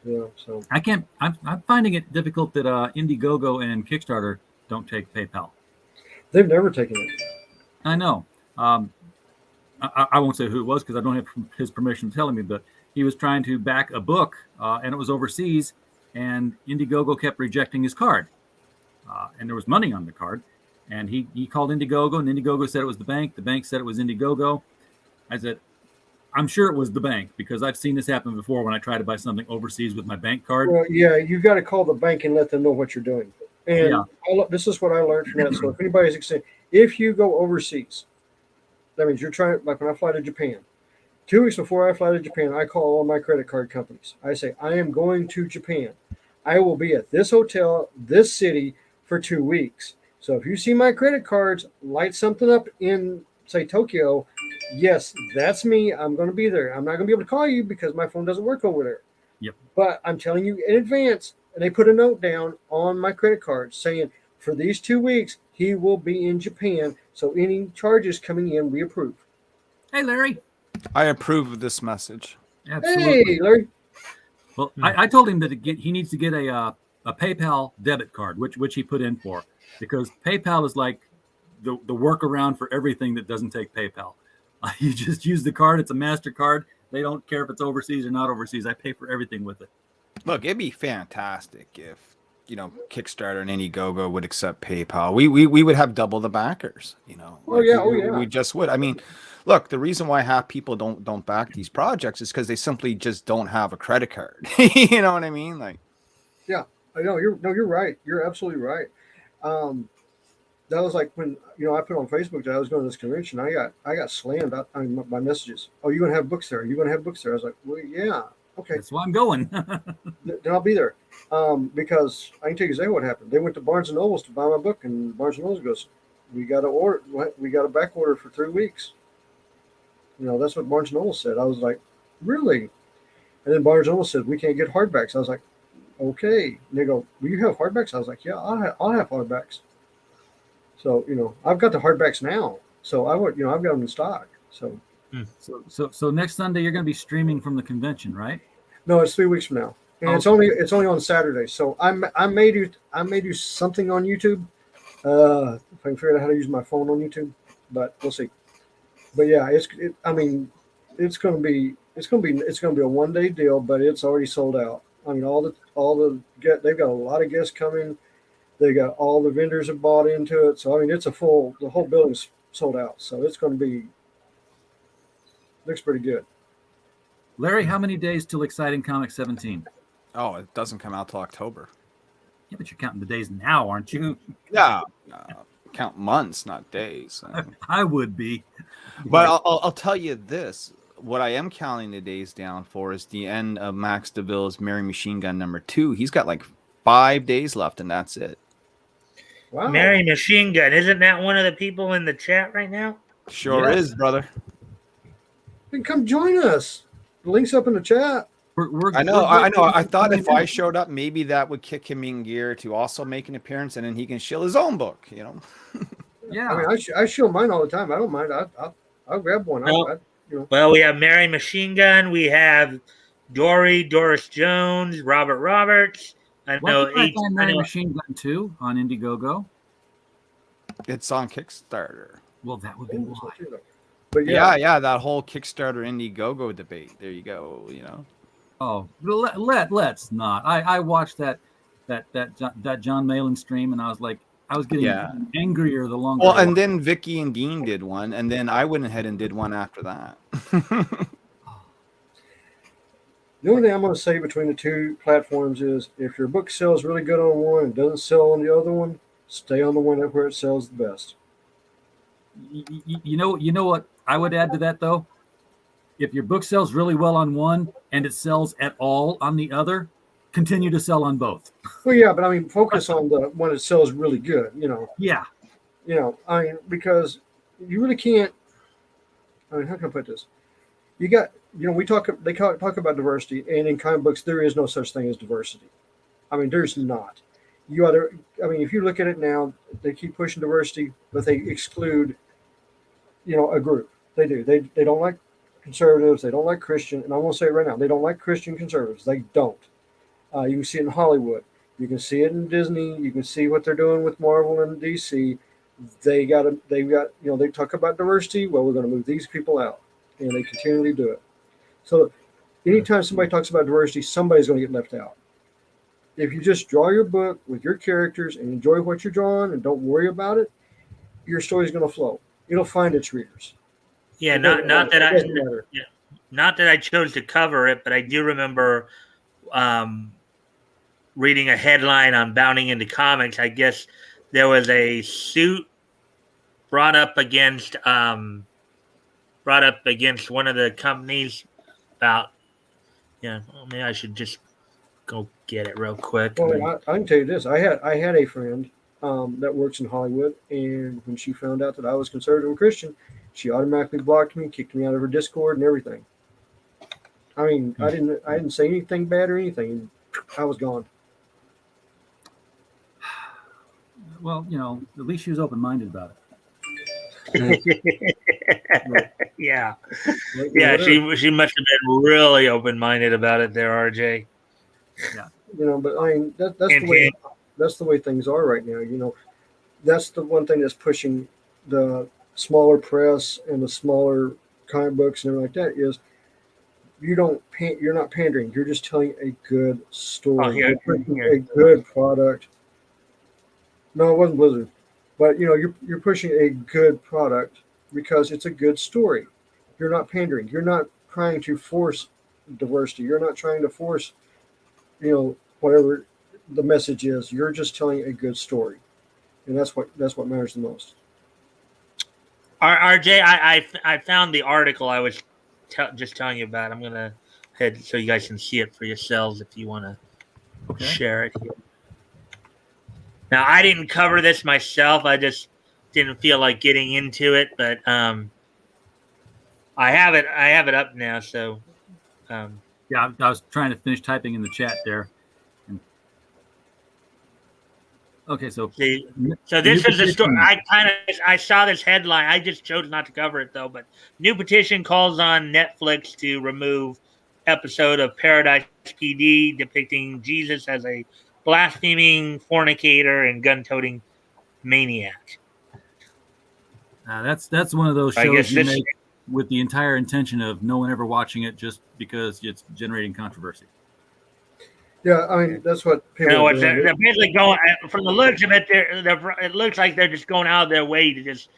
Yeah, so I'm finding it difficult that Indiegogo and Kickstarter don't take PayPal. They've never taken it. I know. I won't say who it was because I don't have his permission telling me, but he was trying to back a book, and it was overseas, and Indiegogo kept rejecting his card. And there was money on the card. And he called Indiegogo, and Indiegogo said it was the bank. The bank said it was Indiegogo. I said, I'm sure it was the bank because I've seen this happen before when I try to buy something overseas with my bank card. Well, yeah, you've got to call the bank and let them know what you're doing. And this is what I learned from that. So if anybody's excited, if you go overseas, that means you're trying, like when I fly to Japan, 2 weeks before I fly to Japan, I call all my credit card companies. I say, I am going to Japan. I will be at this hotel, this city for 2 weeks. So if you see my credit cards light something up in, say, Tokyo, yes, that's me. I'm going to be there. I'm not going to be able to call you because my phone doesn't work over there. Yep. But I'm telling you in advance. And they put a note down on my credit card saying, for these 2 weeks, he will be in Japan. So any charges coming in, we approve. Hey, Larry. I approve of this message. Absolutely. Hey, Larry. Well, I told him that he needs to get a PayPal debit card, which he put in for, because PayPal is like the workaround for everything that doesn't take PayPal. You just use the card. It's a MasterCard. They don't care if it's overseas or not overseas. I pay for everything with it. Look, it'd be fantastic if, Kickstarter and Indiegogo would accept PayPal. We would have double the backers, We just would. I mean, look, the reason why half people don't back these projects is because they simply just don't have a credit card. You know what I mean? Like, yeah, I know you're right. You're absolutely right. That was like when I put on Facebook that I was going to this convention. I got slammed by messages. Oh, you gonna have books there? Are you gonna have books there? I was like, well, yeah. Okay. That's why I'm going. Then I'll be there. Because I can tell you exactly what happened. They went to Barnes & Nobles to buy my book, and Barnes & Nobles goes, we got a back order for 3 weeks. That's what Barnes & Noble said. I was like, really? And then Barnes & Noble said, we can't get hardbacks. I was like, okay. And they go, will you have hardbacks? I was like, yeah, I'll have hardbacks. So, I've got the hardbacks now. So I've got them in stock. So. So next Sunday you're going to be streaming from the convention, right? No, it's 3 weeks from now, and it's only on Saturday. So I may do something on YouTube, if I can figure out how to use my phone on YouTube, but we'll see. But yeah, it's going to be a 1 day deal, but it's already sold out. I mean, they've got a lot of guests coming. They got all the vendors have bought into it. So I mean, the whole building's sold out. So it's going to be. Looks pretty good. Larry, how many days till Exciting Comics 17? Oh, it doesn't come out till October. Yeah, but you're counting the days now, aren't you? Yeah, count months, not days. I would be. But I'll tell you this. What I am counting the days down for is the end of Max DeVille's Mary Machine Gun #2. He's got like 5 days left, and that's it. Wow. Mary Machine Gun. Isn't that one of the people in the chat right now? Sure is, brother. Then come join us. The link's up in the chat. We're I know. I thought if I good. showed up, maybe that would kick him in gear to also make an appearance, and then he can shill his own book. Yeah. I mean, I show mine all the time. I don't mind. I'll grab one. No. Well, we have Mary Machine Gun. We have Doris Jones, Robert Roberts. I Why know can't I eight. find I Mary know. Machine Gun 2 on Indiegogo? It's on Kickstarter. Well, that would be why. But Yeah, that whole Kickstarter Indiegogo debate. There you go. Oh, let's not. I watched that John Malin stream, and I was like, I was getting angrier the longer. Well, and then Vicky and Dean did one, and then I went ahead and did one after that. The only thing I'm going to say between the two platforms is if your book sells really good on one and doesn't sell on the other one, stay on the one where it sells the best. You know what I would add to that, though? If your book sells really well on one and it sells at all on the other, continue to sell on both. Well, yeah, but I mean, focus on the one that sells really good, Yeah. I mean, because you really can't, I mean, how can I put this? You got, they talk about diversity, and in comic books, there is no such thing as diversity. I mean, there's not. If you look at it now, they keep pushing diversity, but they exclude, a group. They do. They don't like conservatives. They don't like Christian. And I'm going to say it right now, they don't like Christian conservatives. They don't. You can see it in Hollywood. You can see it in Disney. You can see what they're doing with Marvel and DC. They talk about diversity. Well, we're going to move these people out. And they continually do it. So anytime somebody talks about diversity, somebody's going to get left out. If you just draw your book with your characters and enjoy what you're drawing and don't worry about it, your story's going to flow. It'll find its readers. Yeah, not that I chose to cover it, but I do remember reading a headline on Bounding into Comics. I guess there was a suit brought up against one of the companies about, maybe I should just go get it real quick. Well, I can tell you this. I had a friend that works in Hollywood, and when she found out that I was conservative and Christian, she automatically blocked me, kicked me out of her Discord and everything. I mean, I didn't say anything bad or anything. I was gone. Well, at least she was open-minded about it. Yeah. She must have been really open-minded about it there, RJ. Yeah. But I mean that's the way things are right now. That's the one thing that's pushing the smaller press and the smaller comic books and everything like that is you're not pandering. You're just telling a good story. You're pushing a good product. No, it wasn't Blizzard. But you're pushing a good product because it's a good story. You're not pandering. You're not trying to force diversity. You're not trying to force, whatever the message is. You're just telling a good story, and that's what matters the most. RJ, I found the article I was just telling you about. I'm gonna head so you guys can see it for yourselves if you want to share it here. Now, I didn't cover this myself. I just didn't feel like getting into it, but I have it up now. So, yeah, I was trying to finish typing in the chat there. Okay, so this is the story. I saw this headline. I just chose not to cover it though. But new petition calls on Netflix to remove episode of Paradise PD depicting Jesus as a blaspheming fornicator and gun-toting maniac. That's one of those shows you make with the entire intention of no one ever watching it just because it's generating controversy. Yeah, I mean that's what people. They're basically going from the looks of it. It looks like they're just going out of their way to just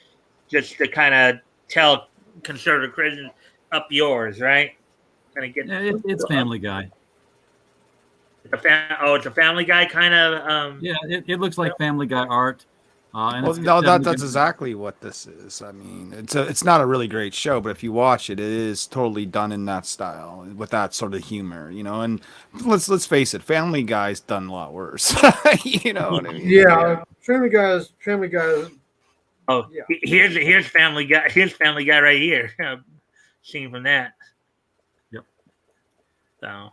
to kind of tell conservative Christians up yours, right? Kind of get. It's Family Guy. It's a Family Guy kind of. Yeah, it looks like Family Guy art. That's exactly what this is. I mean, it's not a really great show, but if you watch it, it is totally done in that style with that sort of humor, And let's face it, Family Guy's done a lot worse. You know what I mean? Yeah, Family Guy. Oh, yeah. Here's Family Guy. Here's Family Guy right here. Scene from that. Yep. So,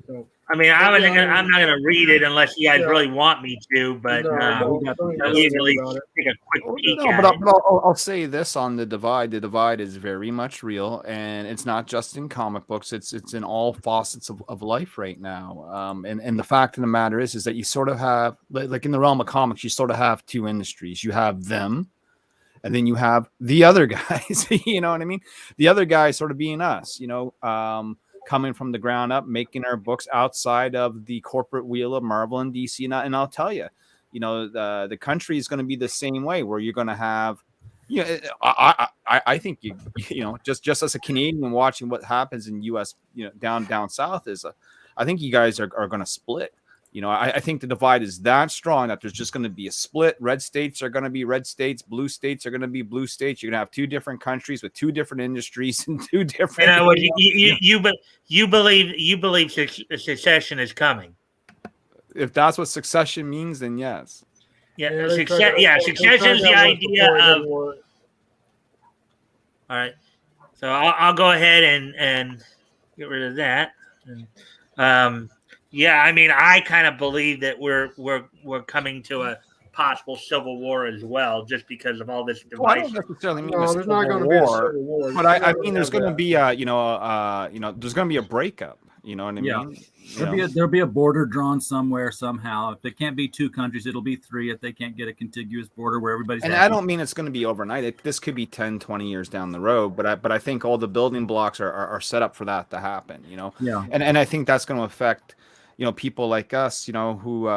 So, I mean, I'm not gonna read it unless you guys Yeah. really want me to, but don't at least take a quick peek No, at but it. I'll say this on the divide. The divide is very much real, and it's not just in comic books. It's in all facets of life right now. And the fact of the matter is that you sort of have, like in the realm of comics, you sort of have two industries. You have them, and then you have the other guys. You know what I mean? The other guys sort of being us. Coming from the ground up, making our books outside of the corporate wheel of Marvel and DC. And I'll tell you, the country is going to be the same way, where you're going to have, I think just as a Canadian watching what happens in U.S. down south I think you guys are going to split. I think the divide is that strong that there's just going to be a split. Red states are going to be red states. Blue states are going to be blue states. You're going to have two different countries with two different industries and two different. You believe secession is coming. If that's what succession means, then yes. Yeah, succession is the idea of. All right, so I'll go ahead and get rid of that. I mean, I kind of believe that we're coming to a possible civil war as well, just because of all this device. Well, I don't necessarily mean there's not going to be a civil war, but I mean there's going to be there's going to be a breakup. You know what I mean? There'll be a border drawn somewhere somehow. If it can't be two countries, it'll be three. If they can't get a contiguous border where everybody's and happy. I don't mean it's going to be overnight. This could be 10, 20 years down the road. But I think all the building blocks are set up for that to happen. Yeah. And I think that's going to affect people like us. Who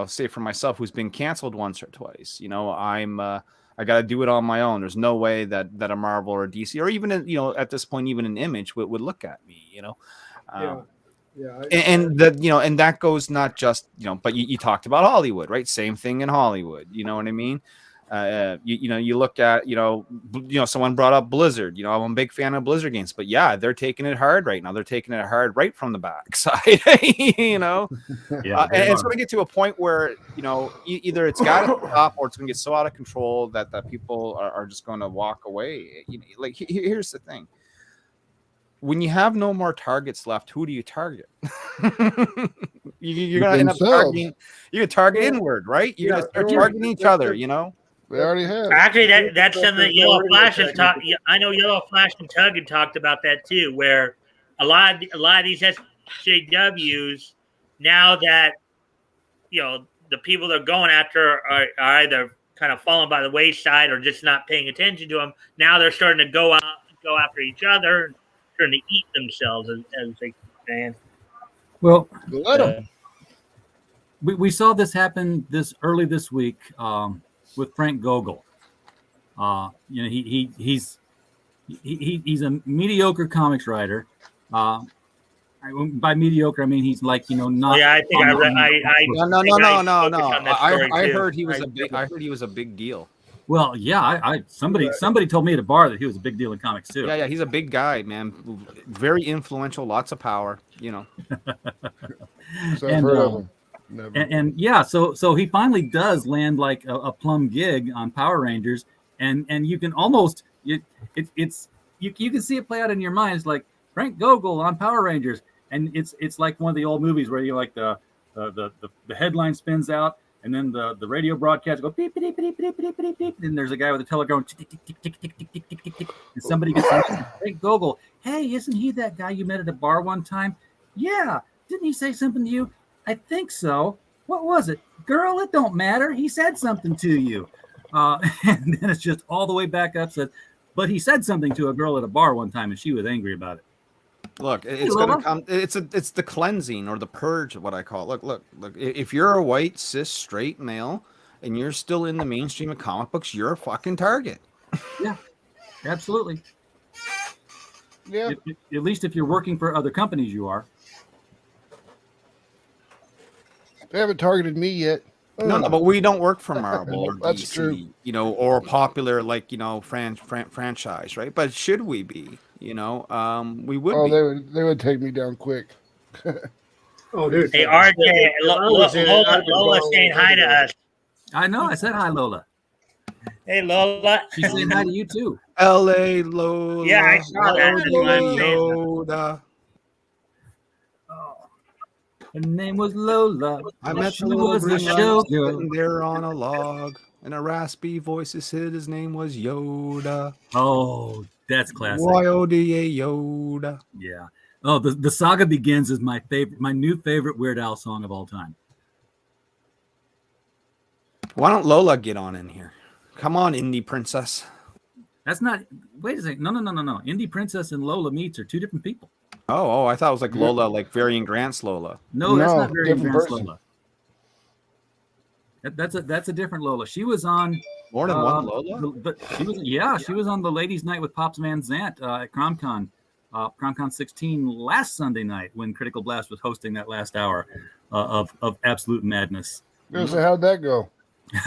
say for myself, who's been canceled once or twice. I got to do it on my own. There's no way that a Marvel or a DC or even at this point even an Image would look at me. And that goes not just but you talked about Hollywood, right? Same thing in Hollywood. You know what I mean? You look at someone brought up Blizzard. I'm a big fan of Blizzard games, but yeah, they're taking it hard right now. They're taking it hard right from the backside. And it's going to get to a point where either it's got to stop or it's going to get so out of control that people are just going to walk away. Like here's the thing. When you have no more targets left, who do you target? You're going to end up targeting. You're target inward, right? You're going to start targeting each other. They already have. Actually, that's something that Yellow Flash has talked. I know Yellow Flash and Tug had talked about that too, where a lot of these SJWs now that the people they're going after are either kind of falling by the wayside or just not paying attention to them. Now they're starting to go after each other. Trying to eat themselves, as they keep saying. Well, let them. We saw this happen early this week with Frank Gogol. He's a mediocre comics writer. By mediocre, I mean he's like not. Yeah, I think I read. No. I heard he was a big deal. Well, yeah, somebody told me at a bar that he was a big deal in comics too. Yeah, he's a big guy, man. Very influential, lots of power, So I've heard of him. Never. So he finally does land like a plum gig on Power Rangers, and you can almost you can see it play out in your mind. It's like Frank Gogol on Power Rangers, and it's like one of the old movies where the headline spins out. And then the radio broadcast go beep beep beep beep beep beep beep, and there's a guy with a telegram tick tick tick tick tick tick tick tick tick tick, and somebody gets Frank Gogol. Hey, isn't he that guy you met at a bar one time? Yeah, didn't he say something to you? I think so. What was it, girl? It don't matter. He said something to you, and then it's just all the way back up. Said, but he said something to a girl at a bar one time, and she was angry about it. Look, it's gonna come. It's the cleansing or the purge, what I call it. Look. If you're a white cis straight male and you're still in the mainstream of comic books, you're a fucking target. Yeah, absolutely. Yeah. At least if you're working for other companies, you are. They haven't targeted me yet. No, but we don't work for Marvel or That's DC, true. Or popular franchise, right? But should we be? We would. Oh, they would take me down quick. Oh, dude. Hey, RJ, Lola saying hi to us. I know. I said hi, Lola. Hey, Lola. She's saying hi to you too. L.A. Lola. Yeah, I saw that. Yoda. Her name was Lola. I met she the little was a green showgirl. sitting there on a log, and a raspy voice said his name was Yoda. Oh, that's classic. Y-O-D-A, Yoda. Yeah. Oh, the Saga Begins is my new favorite Weird Al song of all time. Why don't Lola get on in here? Come on, Indie Princess. That's not. Wait a second. No. Indie Princess and Lola Meets are two different people. Oh, I thought it was like Lola, like Varian Grant's Lola. No, that's not Varian different Grant's person. Lola. That's a different Lola. She was on More than one Lola? But she was on the Ladies' Night with Pops Van Zant at CromCon 16 last Sunday night when Critical Blast was hosting that last hour of absolute madness. So how'd that go?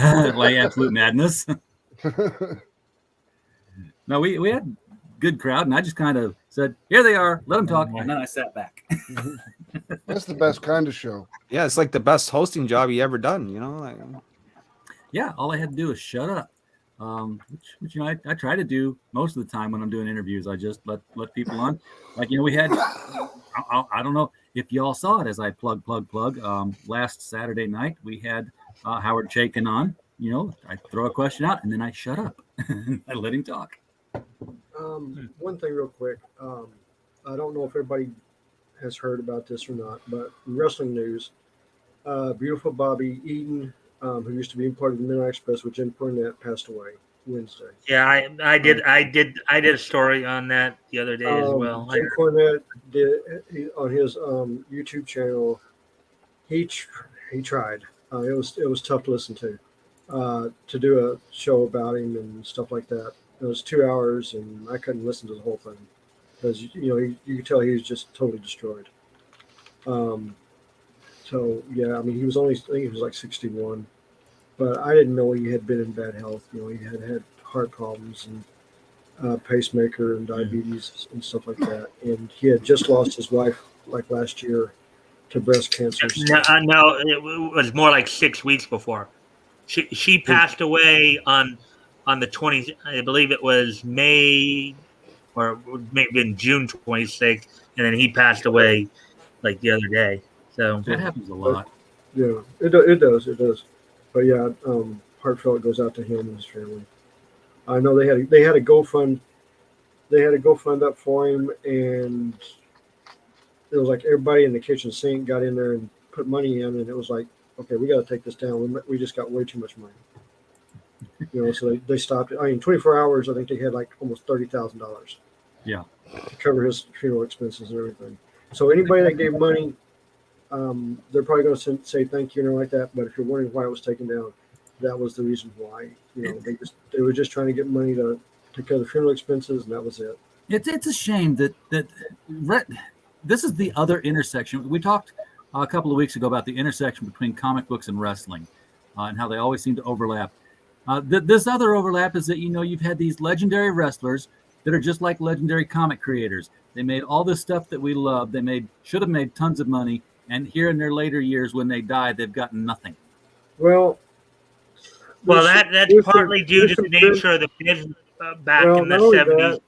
Like absolute madness. No, we had good crowd, and I just kind of said, "Here they are, let them talk," and then I sat back. That's the best kind of show. Yeah, it's like the best hosting job you ever done, you know? Like, Yeah, all I had to do was shut up, which I try to do most of the time when I'm doing interviews. I just let people on. Like, we had, I don't know if y'all saw it as I plug. Last Saturday night, we had Howard Chaykin on. I throw a question out, and then I shut up. I let him talk. One thing real quick. I don't know if everybody has heard about this or not, but wrestling news, beautiful Bobby Eaton, who used to be part of the Midnight Express with Jim Cornette, passed away Wednesday. Yeah, I did a story on that the other day as well. Jim Cornette did on his YouTube channel. He tried. It was tough to listen to do a show about him and stuff like that. It was 2 hours, and I couldn't listen to the whole thing because you could tell he was just totally destroyed. So yeah, I mean, I think he was like 61, but I didn't know he had been in bad health. He had heart problems and pacemaker and diabetes and stuff like that, and he had just lost his wife like last year to breast cancer. No, it was more like 6 weeks before. She passed away on the 20th. I believe it was May or maybe in June 26th, and then he passed away like the other day. So that happens a lot. Yeah, it does. But yeah, heartfelt goes out to him and his family. I know they had a GoFund. They had a GoFund up for him, and it was like everybody in the kitchen sink got in there and put money in, and it was like, okay, we got to take this down. We just got way too much money. So they stopped it. I mean, 24 hours, I think they had like almost $30,000. Yeah. To cover his funeral expenses and everything. So anybody that gave money, they're probably going to say thank you and like that. But if you're wondering why it was taken down, that was the reason why. They were just trying to get money to cover the funeral expenses, and that was it. It's a shame that this is the other intersection. We talked a couple of weeks ago about the intersection between comic books and wrestling, and how they always seem to overlap. This other overlap is that you've had these legendary wrestlers that are just like legendary comic creators. They made all this stuff that we love. They should have made tons of money, and here in their later years, when they die, they've gotten nothing. Well, that's partly due to the nature of the business back in the 70s.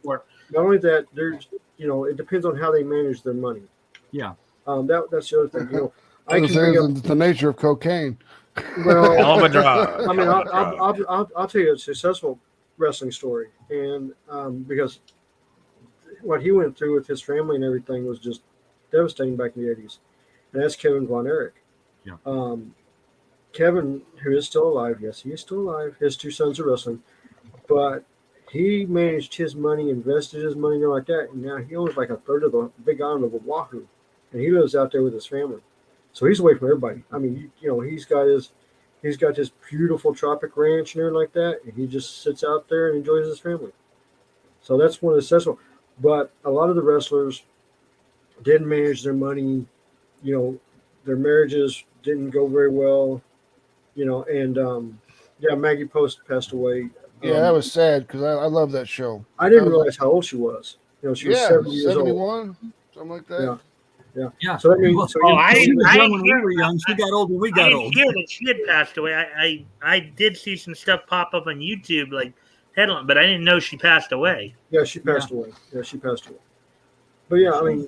Not only that, there's it depends on how they manage their money. Yeah. That's the other thing. I can bring up the nature of cocaine. Well, hell of a drug. I mean, I'll tell you a successful wrestling story, and because what he went through with his family and everything was just devastating back in the 80s, and that's Kevin Von Erich. Yeah. Kevin, who is still alive, yes, he is still alive. His 2 sons are wrestling, but he managed his money, invested his money there like that, and now he owns like a third of the big island of Oahu, and he lives out there with his family. So he's away from everybody. I mean, he's got this beautiful tropic ranch and everything like that, and he just sits out there and enjoys his family. So that's one of the successful. But a lot of the wrestlers didn't manage their money. Their marriages didn't go very well. And Maggie Post passed away. Yeah, that was sad because I love that show. I didn't realize how old she was. She was 70 years 71, old. Something like that. Yeah. So that means she was young when we were young. She got old when we got old. I didn't hear that she had passed away. I did see some stuff pop up on YouTube, like headline, but I didn't know she passed away. Yeah, she passed away. Yeah, she passed away. But yeah, I mean,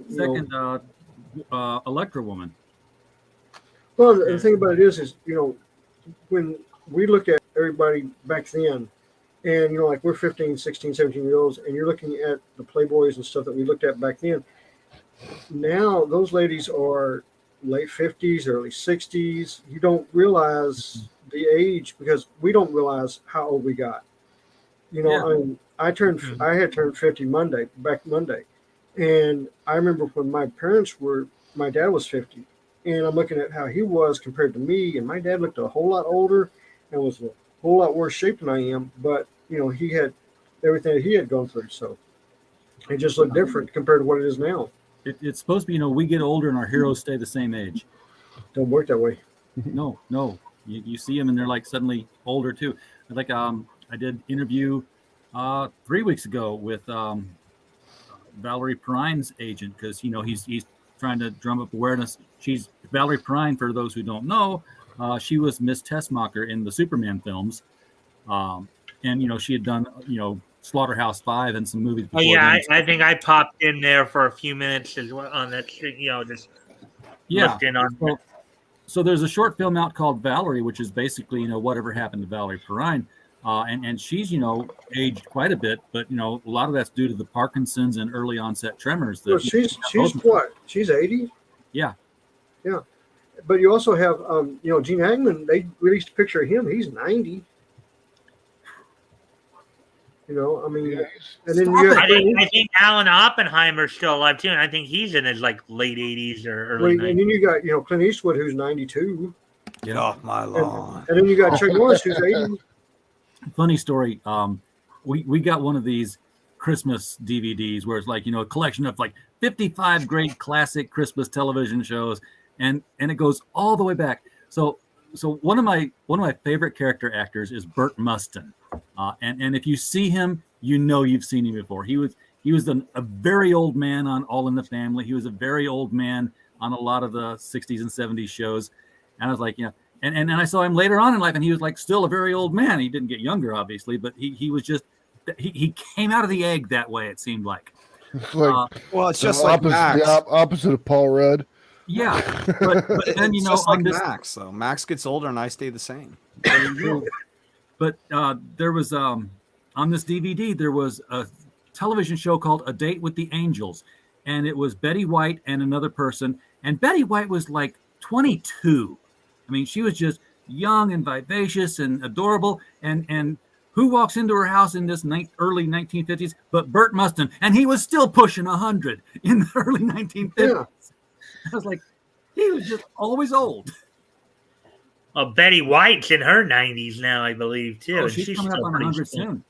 Electra Woman. Well, the thing about it is when we look at everybody back then, and like we're 15, 16, 17-year-olds, and you're looking at the Playboys and stuff that we looked at back then. Now those ladies are late 50s, early 60s. You don't realize the age because we don't realize how old we got. I had turned 50 back Monday, and I remember when my dad was 50, and I'm looking at how he was compared to me, and my dad looked a whole lot older and was a whole lot worse shape than I am, but he had everything that he had gone through, so it just looked different compared to what it is now. It's supposed to be, we get older and our heroes stay the same age. Don't work that way. No. You see them and they're like suddenly older too. Like I did interview 3 weeks ago with Valerie Perine's agent because he's trying to drum up awareness. She's Valerie Perine, for those who don't know. She was Miss Tessmacher in the Superman films, and she had done Slaughterhouse 5 and some movies before. Oh yeah, I think I popped in there for a few minutes as well on that. Just looked in on. So there's a short film out called Valerie, which is basically whatever happened to Valerie Perine, and she's aged quite a bit, but a lot of that's due to the Parkinson's and early onset tremors. Well, she's what? She's 80. Yeah. But you also have Gene Hackman. They released a picture of him. He's 90. And then I think Alan Oppenheimer's still alive too, and I think he's in his like late 80s or early 90s. And then you got Clint Eastwood, who's 92. Get off my lawn. And then you got Chuck Norris, who's 80. Funny story. We got one of these Christmas DVDs where it's like a collection of like 55 great classic Christmas television shows, and it goes all the way back. So one of my favorite character actors is Burt Mustin. And if you see him, you've seen him before. He was a very old man on All in the Family. He was a very old man on a lot of the 60s and 70s shows. And I was like, and I saw him later on in life, and he was like still a very old man. He didn't get younger, obviously, but he was just he came out of the egg that way. It seemed like. It's just like Max. The opposite of Paul Rudd. Yeah, but then it's just like Max. So Max gets older, and I stay the same. But there was on this DVD there was a television show called A Date with the Angels, and it was Betty White and another person, and Betty White was like 22. I mean, she was just young and vivacious and adorable, and who walks into her house in this early 1950s but Burt Mustin, and he was still pushing 100 in the early 1950s. Yeah. I was like, he was just always old. Betty White's in her 90s now, I believe, too. Oh, she's coming up on 100 soon.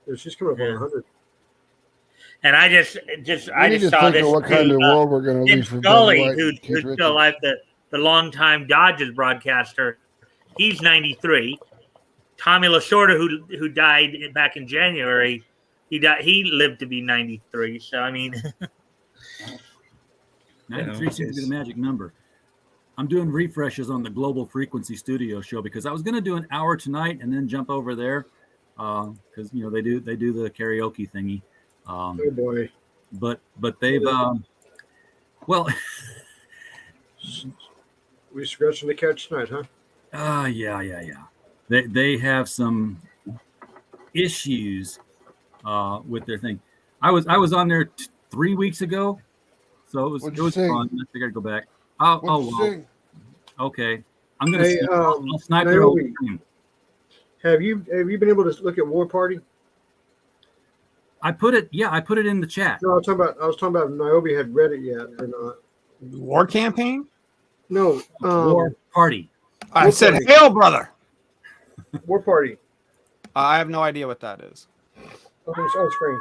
Yeah, she's coming up on 100. And I just saw this. What kind of world we're going to leave for Scully, who's still alive, the longtime Dodgers broadcaster, he's 93. Tommy Lasorda, who died back in January, he lived to be 93. So I mean, 93 seems to be the magic number. I'm doing refreshes on the Global Frequency Studio show because I was going to do an hour tonight and then jump over there because they do the karaoke thingy. Oh boy! But they've we scratching the couch tonight, huh? Yeah. They have some issues with their thing. I was on there 3 weeks ago, so it was fun. I think I'd go back. Well. Okay. I'm gonna I'll snipe their whole thing. Have you been able to look at War Party? I put it in the chat. No, I was talking about if Niobe had read it yet or not. War campaign? No. War Party. I said, hail, brother. War Party. I have no idea what that is. Okay, it's on screen.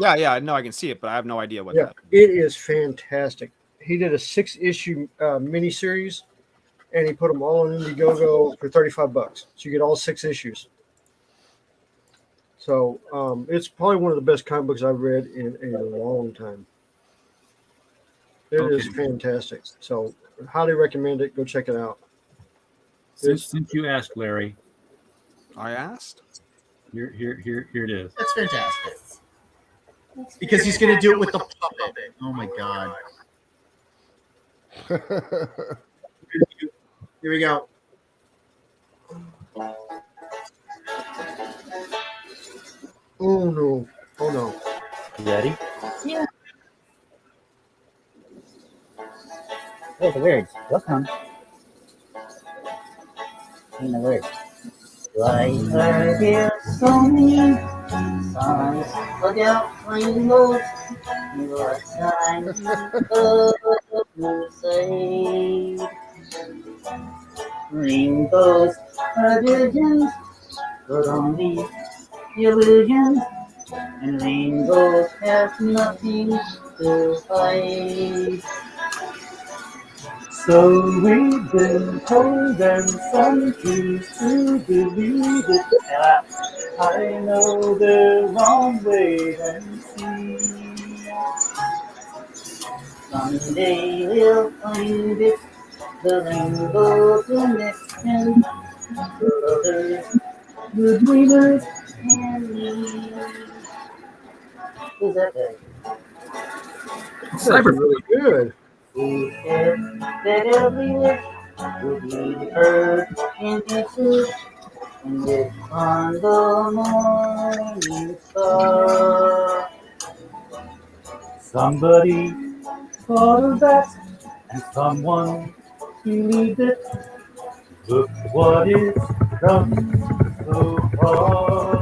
Yeah, no, I can see it, but I have no idea what that is. It is fantastic. He did a 6-issue miniseries, and he put them all on Indiegogo for $35. So you get all 6 issues. So it's probably one of the best comic books I've read in a long time. It is fantastic. So highly recommend it. Go check it out. Since you asked, Larry. I asked? Here it is. That's fantastic. Because he's going to do it with the puppet. Oh, my God. Here we go. Oh no! Oh no! You ready? Yeah. Where's the words? What's on? In the words. Why are there so many songs without rainbows? What time of the side? Rainbows are visions, but only illusions. And rainbows have nothing to hide. So we've been told and some choose to believe it. I know the wrong way and see. Someday we'll find it, the rainbow connection. Brothers, good dreamers, and me. Who's that guy? That's actually really good. We said that everywhere would be heard and answered, and it's on the morning star. Somebody thought of that, and someone believed it. Look what it's done so far.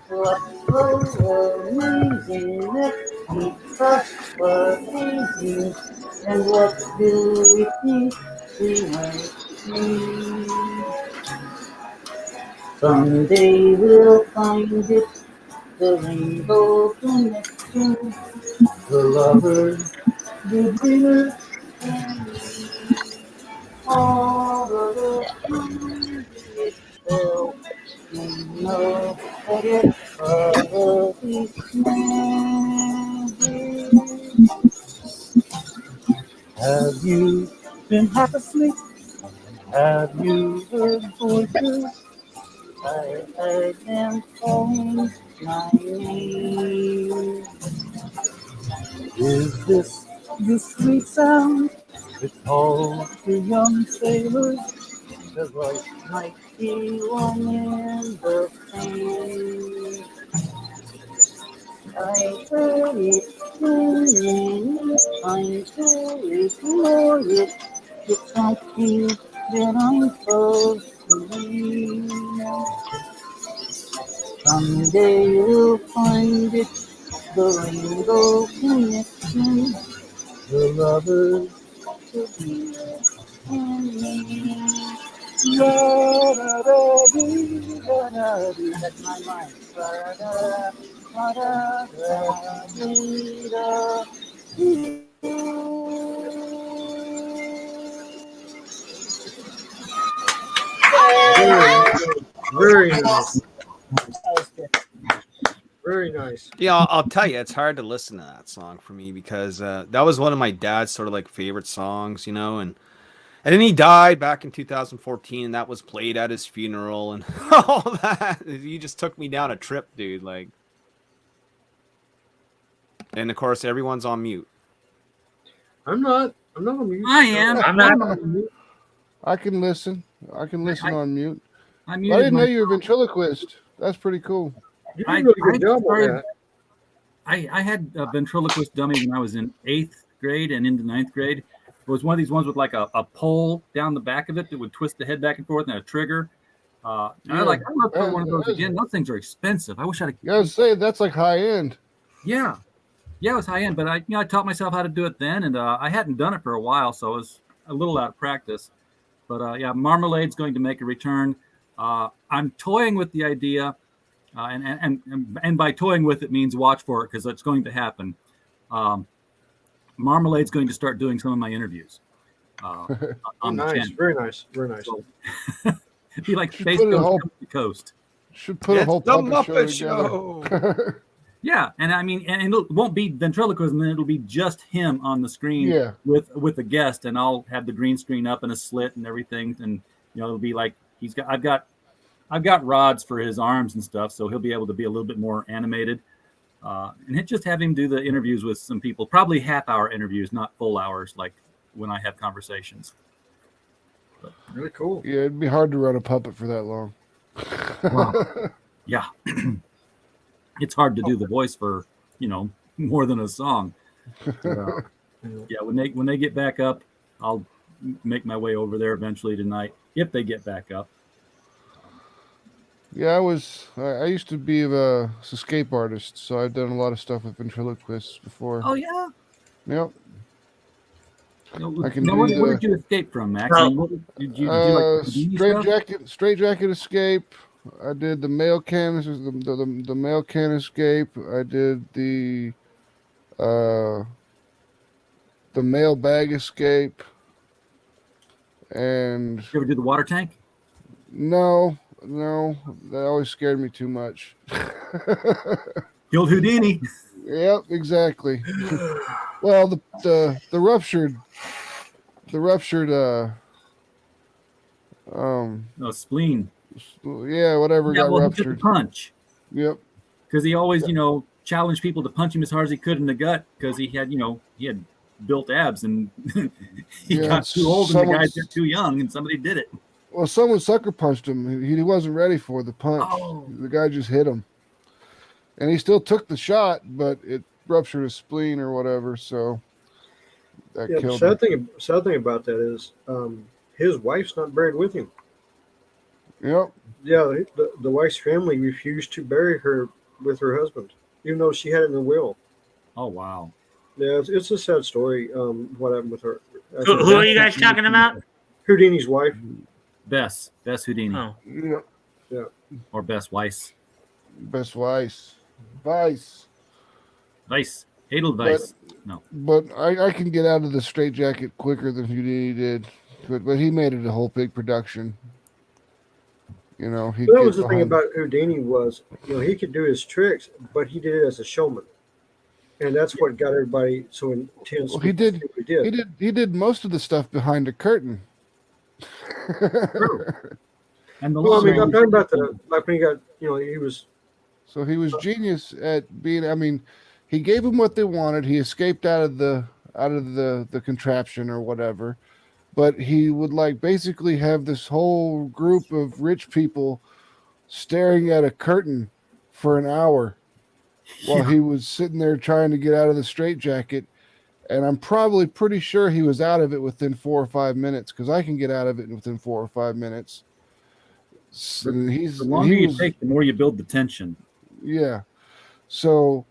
What so amazing that we trust was easy, and what do we think we might see? Someday we'll find it, the rainbow connection, the lovers, the dreamers, and me. All of the time it fell, we know that it's probably magic. Have you been half asleep? Have you heard voices? I heard them calling my name. Is this the sweet sound that calls the young sailors? The voice might be one in the same. I heard it singing, I'm sure ignore it. It's something that I'm supposed to be. Someday we'll find it, the rainbow connection, the lovers, the dear, and me. Da-da-da-dee-da-da-dee. That's my mind. Da-da-da-da-dee-da-dee. Very nice. Very nice. Yeah, I'll tell you, it's hard to listen to that song for me because that was one of my dad's sort of like favorite songs, and then he died back in 2014, and that was played at his funeral and all that. You just took me down a trip, dude. Like, and of course, everyone's on mute. I'm not on mute. I am. I'm not. on mute. I can listen. I can listen on mute. I I didn't know you were a ventriloquist. That's pretty cool. You did a really good job on that. I had a ventriloquist dummy when I was in 8th grade and into 9th grade. It was one of these ones with like a pole down the back of it that would twist the head back and forth and a trigger. I want to put one of those again. Those things are expensive. I wish I'd. You gotta say that's like high end. Yeah, it was high end, but I taught myself how to do it then, and I hadn't done it for a while, so it was a little out of practice. But Marmalade's going to make a return. I'm toying with the idea, and by toying with it means watch for it because it's going to happen. Marmalade's going to start doing some of my interviews. On the channel. Very nice, very nice. So, it'd be like Space Coast to Coast. Should put a whole the puppet Muppet Show. Yeah, and I mean, and it won't be ventriloquism. It'll be just him on the screen with a guest, and I'll have the green screen up and a slit and everything, and it'll be like I've got rods for his arms and stuff, so he'll be able to be a little bit more animated. and just have him do the interviews with some people, probably half-hour interviews, not full hours like when I have conversations. But, really cool. Yeah, it'd be hard to run a puppet for that long. wow. Yeah. It's hard to do the voice for, more than a song. Yeah, when they get back up, I'll make my way over there eventually tonight, if they get back up. Yeah, I used to be a escape artist, so I've done a lot of stuff with ventriloquists before. Oh, yeah? Yep. What did you escape from, Max? No. I mean, what did you do? Like straight jacket escape. I did the mail can, the mail can escape. I did the mail bag escape. And you ever do the water tank? No, that always scared me too much. Killed Houdini. Yep, exactly. Well, the ruptured spleen. Yeah, whatever got ruptured. He took a punch. Yep. Because he always, challenged people to punch him as hard as he could in the gut because he had built abs and he got too old and the guys got too young and somebody did it. Well, someone sucker punched him. He wasn't ready for the punch. Oh. The guy just hit him. And he still took the shot, but it ruptured his spleen or whatever, so that killed him. Sad thing about that is his wife's not buried with him. Yep. Yeah, the wife's family refused to bury her with her husband, even though she had it in the will. Oh, wow. Yeah, it's a sad story, what happened with her. Who are you guys talking about? Houdini's wife. Bess Houdini. Oh. Yeah. Or Bess Weiss. Bess Weiss. Weiss. Edelweiss. No. But I can get out of the straitjacket quicker than Houdini did. But he made it a whole big production. That was the thing about Houdini was, he could do his tricks, but he did it as a showman. And that's what got everybody so intense. Well, he did most of the stuff behind a curtain. True. And I'm talking about like when he got, he was. So he was genius at being. He gave them what they wanted. He escaped out of the contraption or whatever, but he would basically have this whole group of rich people staring at a curtain for an hour while he was sitting there trying to get out of the straitjacket. And I'm probably pretty sure he was out of it within 4 or 5 minutes because I can get out of it within 4 or 5 minutes. So the longer you take, the more you build the tension. Yeah. So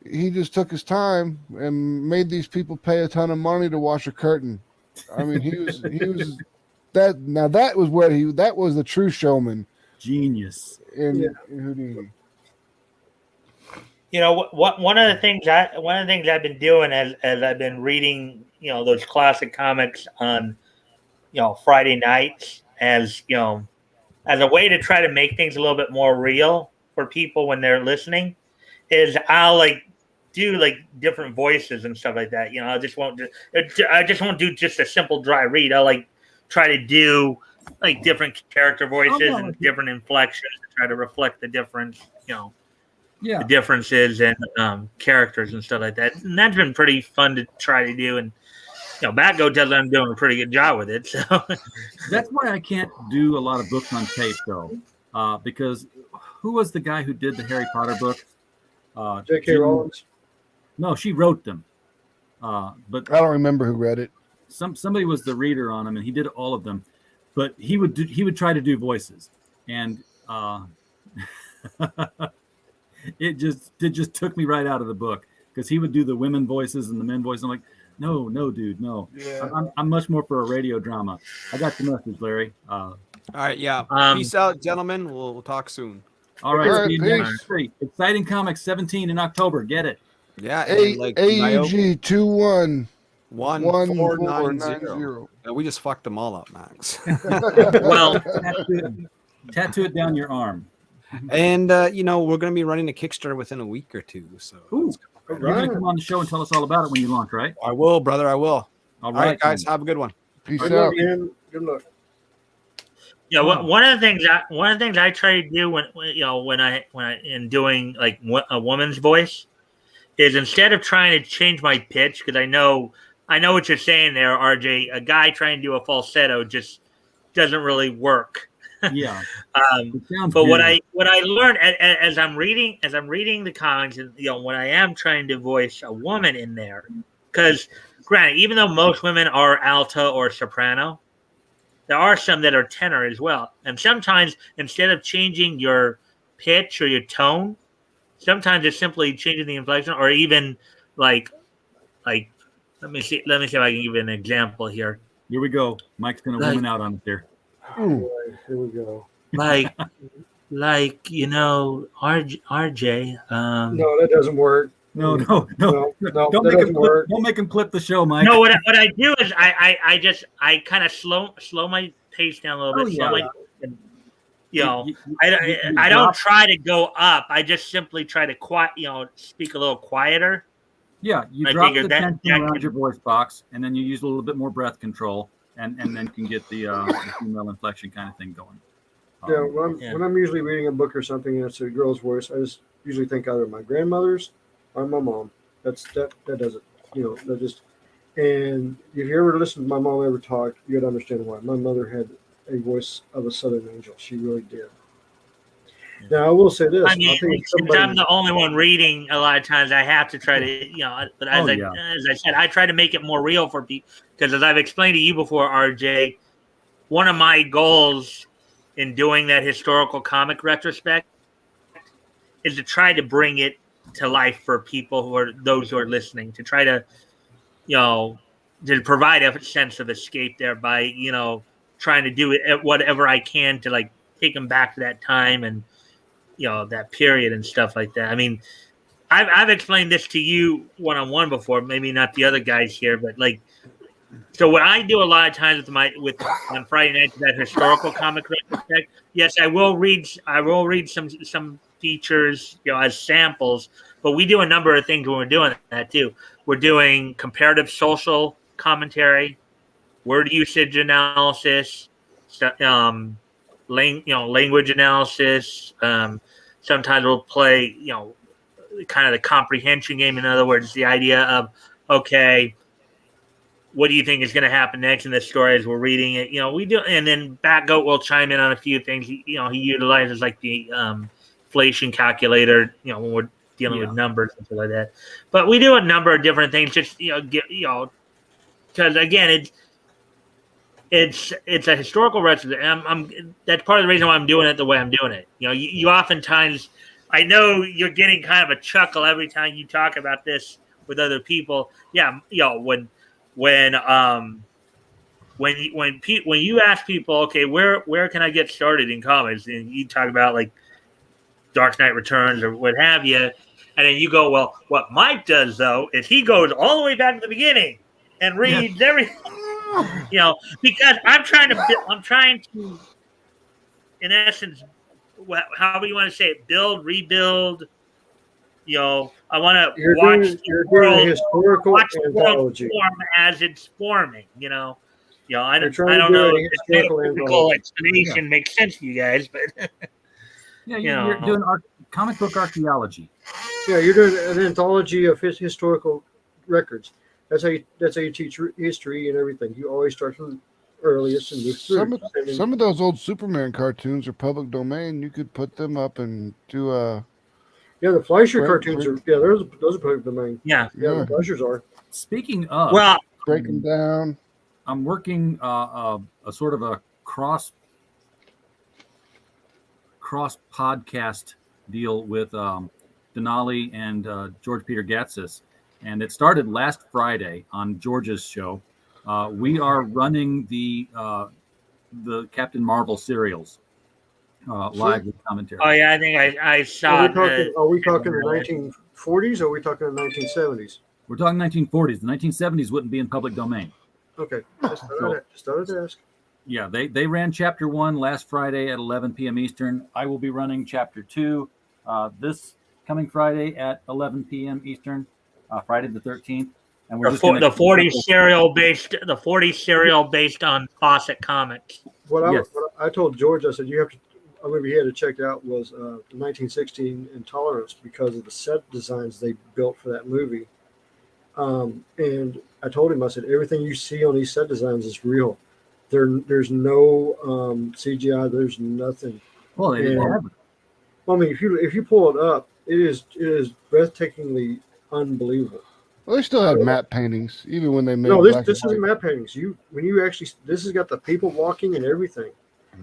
he just took his time and made these people pay a ton of money to wash a curtain. He was that. Now that was the true showman. Genius. In Houdini. One of the things I've been doing as I've been reading, those classic comics on, Friday nights as a way to try to make things a little bit more real for people when they're listening, is I'll do different voices and stuff like that. I just won't do just a simple dry read. I'll try to do different character voices and different inflections to try to reflect the difference, the differences in characters and stuff like that. And that's been pretty fun to try to do. And Batgo tells I'm doing a pretty good job with it. So that's why I can't do a lot of books on tape, though, because who was the guy who did the Harry Potter book? J.K. Rowling. No, she wrote them. But I don't remember who read it. Somebody was the reader on them, and he did all of them. But he would try to do voices, and it just took me right out of the book because he would do the women voices and the men voices. I'm like, no, dude, no. Yeah. I'm much more for a radio drama. I got the message, Larry. All right, yeah. Peace out, gentlemen. We'll talk soon. All right, peace. Exciting Comics 17 in October. Get it. Yeah. AEG 211490. We just fucked them all up, Max. Well, tattoo it down your arm. And we're going to be running a Kickstarter within a week or two. So you're going to come on the show and tell us all about it when you launch, right? I will, brother. I will. All right, guys. Have a good one. Peace out. out. Good luck. Yeah, one of the things I try to do when I in doing like a woman's voice is instead of trying to change my pitch, because I know what you're saying there, RJ. A guy trying to do a falsetto just doesn't really work. Yeah. But what I learned as I'm reading the comics, and when I am trying to voice a woman in there, because granted, even though most women are alto or soprano, there are some that are tenor as well. And sometimes instead of changing your pitch or your tone, sometimes it's simply changing the inflection, or even like let me see if I can give you an example here. Here we go. Mike's gonna woman out on it there. Here we go. Like RJ. No, that doesn't work. No. Don't make him clip the show, Mike. No, what I do is I kind of slow my pace down a little bit. I don't try to go up. I just simply try to speak a little quieter. Yeah, you drop the tension around your voice box, and then you use a little bit more breath control, and then can get the female inflection kind of thing going. When I'm usually reading a book or something and it's a girl's voice, I just usually think either my grandmother's or my mom. That does it. That just. And if you ever listen to my mom ever talk, you got to understand why. My mother had a voice of a Southern angel. She really did. Now I will say this. I mean, since I'm the only one reading, a lot of times I have to try to, but as I said, I try to make it more real for people, because as I've explained to you before, RJ, one of my goals in doing that historical comic retrospect is to try to bring it to life for people who are listening, to try to, to provide a sense of escape there by, trying to do it whatever I can to like take them back to that time and, that period and stuff like that. I mean, I've explained this to you one-on-one before, maybe not the other guys here, but like, so what I do a lot of times on Friday night, that historical comic retrospect, yes, I will read some features, as samples, but we do a number of things when we're doing that too. We're doing comparative social commentary, word usage analysis, language analysis. Sometimes we'll play, kind of the comprehension game. In other words, the idea of, okay, what do you think is going to happen next in this story as we're reading it? We do, and then Batgoat will chime in on a few things. He utilizes like the inflation calculator, when we're dealing with numbers and stuff like that. But we do a number of different things, just because again, it's a historical record. That's part of the reason why I'm doing it the way I'm doing it. You oftentimes, I know you're getting kind of a chuckle every time you talk about this with other people. Yeah, when you ask people, okay, where can I get started in comics, and you talk about like Dark Knight Returns or what have you, and then you go, well, what Mike does though is he goes all the way back to the beginning and reads everything. Because I'm trying to, in essence, however you want to say it, build, rebuild. I want to watch the world form as it's forming. I don't know if the typical explanation makes sense to you guys, but you're doing comic book archaeology. Yeah, you're doing an anthology of historical records. That's how you teach history and everything. You always start from earliest and move through. Some of those old Superman cartoons are public domain. You could put them up and do a. Yeah, the Fleischer cartoons are. Yeah, those are public domain. Yeah, the Fleischers are. Speaking of, break them down. I'm working a sort of a cross podcast deal with Denali and George Peter Gatsis. And it started last Friday on George's show. We are running the Captain Marvel serials live with commentary. Oh yeah, I think I saw. Are we talking the 1940s or are we talking the 1970s? We're talking 1940s. The 1970s wouldn't be in public domain. Okay, just started to ask. Yeah, they ran Chapter 1 last Friday at 11 p.m. Eastern. I will be running Chapter 2 this coming Friday at 11 p.m. Eastern. Friday the 13th, and we're the 40 serial based on Fawcett Comics. What I told George, I said, you have to, a movie he had to check out was the 1916 Intolerance because of the set designs they built for that movie. And I told him, I said, everything you see on these set designs is real. There's no CGI. There's nothing. Well, they didn't have it. I mean, if you pull it up, it is breathtakingly unbelievable. Well, they still had matte paintings, even when they made. No, this isn't matte paintings. This has got the people walking and everything.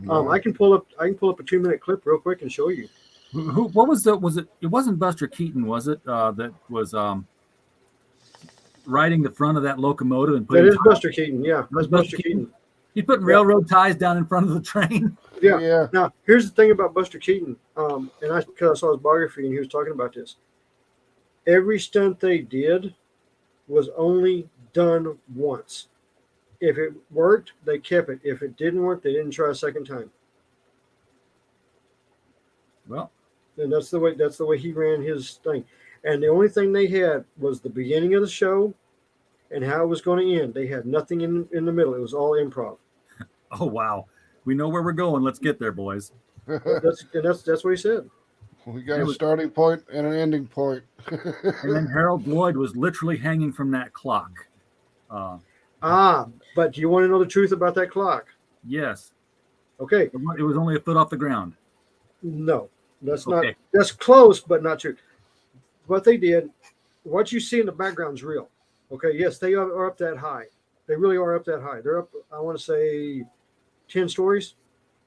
No. I can pull up a 2-minute clip real quick and show you. What was it? It wasn't Buster Keaton, was it? That was riding the front of that locomotive and putting. That is Buster Keaton. Yeah, that's Buster Keaton. He's putting railroad ties down in front of the train. Yeah. Now, here's the thing about Buster Keaton, and because I saw his biography and he was talking about this. Every stunt they did was only done once. If it worked, they kept it. If it didn't work, they didn't try a second time. Well, and that's the way he ran his thing. And the only thing they had was the beginning of the show and how it was going to end. They had nothing in the middle. It was all improv. Oh wow, we know where we're going. Let's get there, boys. That's what he said. We got a starting point and an ending point. And then Harold Lloyd was literally hanging from that clock. But do you want to know the truth about that clock? Yes. Okay. It was only a foot off the ground. No, that's not. That's close, but not true. What they did, what you see in the background is real. Okay. Yes, they are up that high. They really are up that high. They're up, I want to say, 10 stories,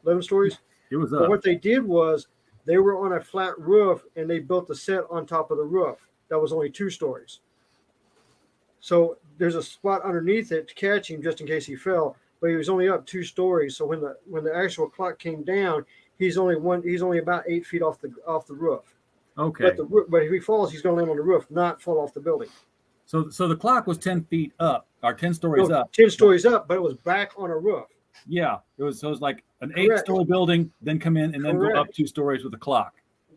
11 stories. It was up. But what they did was they were on a flat roof and they built the set on top of the roof. That was only 2 stories. So there's a spot underneath it to catch him just in case he fell. But he was only up 2 stories. So when the actual clock came down, he's only about 8 feet off the roof. Okay. But if he falls, he's going to land on the roof, not fall off the building. So the clock was 10 feet up, or 10 stories up. 10 stories up, but it was back on a roof. Yeah, it was like an 8-story building, then come in and then go up 2 stories with a clock.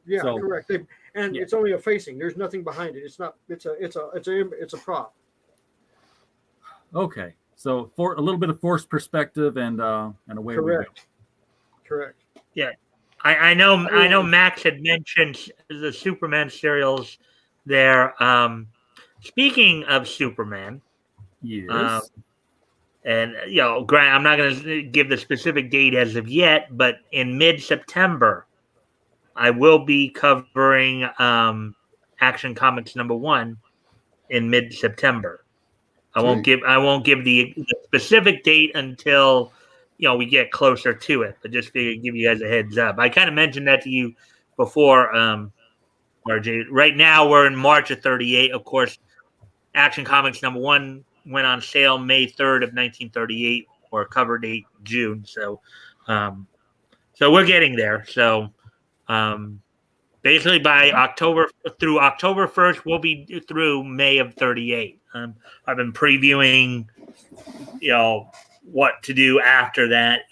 Yeah, correct. It's only a facing. There's nothing behind it. It's not. It's a prop. Okay, so for a little bit of forced perspective and away we go. Correct. Yeah, I know. Max had mentioned the Superman serials there. Speaking of Superman, yes. And Grant, I'm not going to give the specific date as of yet, but in mid-September, I will be covering Action Comics #1 in mid-September. I won't give the specific date until we get closer to it, but just to give you guys a heads up. I kind of mentioned that to you before, RJ. Right now we're in March of 38. Of course, Action Comics #1 went on sale May 3rd of 1938, or cover date June. So we're getting there. So basically by October 1st, we'll be through May of 38. I've been previewing, what to do after that,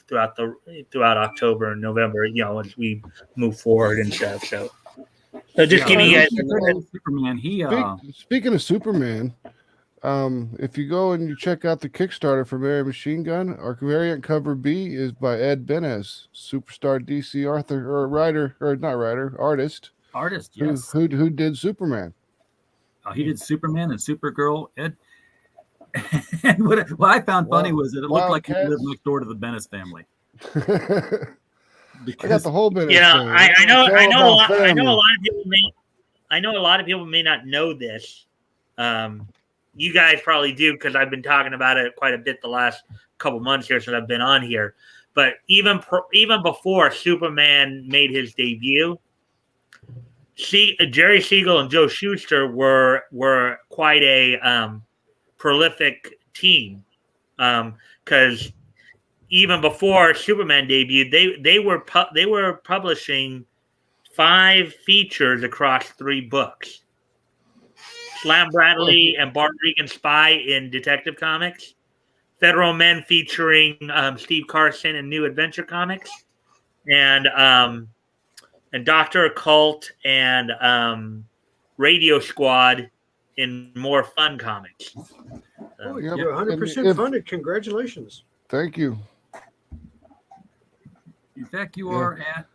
throughout October and November, as we move forward and stuff. So just giving you guys Superman. Speaking of Superman, if you go and you check out the Kickstarter for Mary Machine Gun, our variant cover B is by Ed Benez, superstar DC artist. Artist, yes. Who did Superman? He did Superman and Supergirl. Ed. And what I found funny was that it looked like he lived next door to the Bennis family. I got the whole Bennis. I know a lot of people may not know this. You guys probably do, because I've been talking about it quite a bit the last couple months here since I've been on here. But even before Superman made his debut, Jerry Siegel and Joe Shuster were quite a prolific team, because even before Superman debuted, they were publishing 5 features across 3 books. Slam Bradley and Bart Regan Spy in Detective Comics, Federal Men featuring Steve Carson in New Adventure Comics, and Dr. Occult and Radio Squad in More Fun Comics. You're 100% funded. Congratulations. Thank you. In fact, you are at.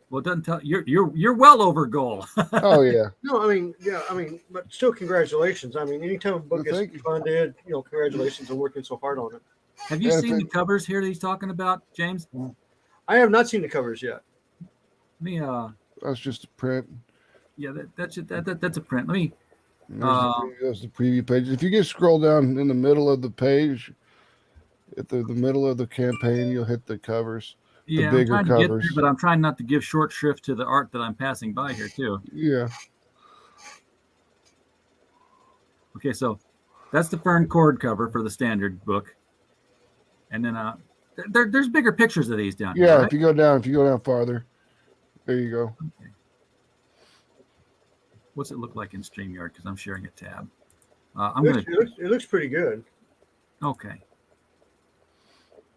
Well, it doesn't tell you're well over goal. Oh yeah. No, I mean, but still, congratulations. I mean, anytime a book Well, gets funded, congratulations on working so hard on it. Have you seen the covers here that he's talking about, James? I have not seen the covers yet. Let me. That's just a print. Yeah, that's a print. Let me. There's the preview page. If you just scroll down in the middle of the page, at the middle of the campaign, you'll hit the covers. Yeah, the bigger I'm trying to covers. get there, but I'm trying not to give short shrift to the art that I'm passing by here too. Yeah. Okay, so that's the Fern Cord cover for the standard book, and then there's bigger pictures of these down here. Yeah, right? if you go down farther, there you go. Okay. What's it look like in StreamYard? Because I'm sharing a tab. It looks pretty good. Okay.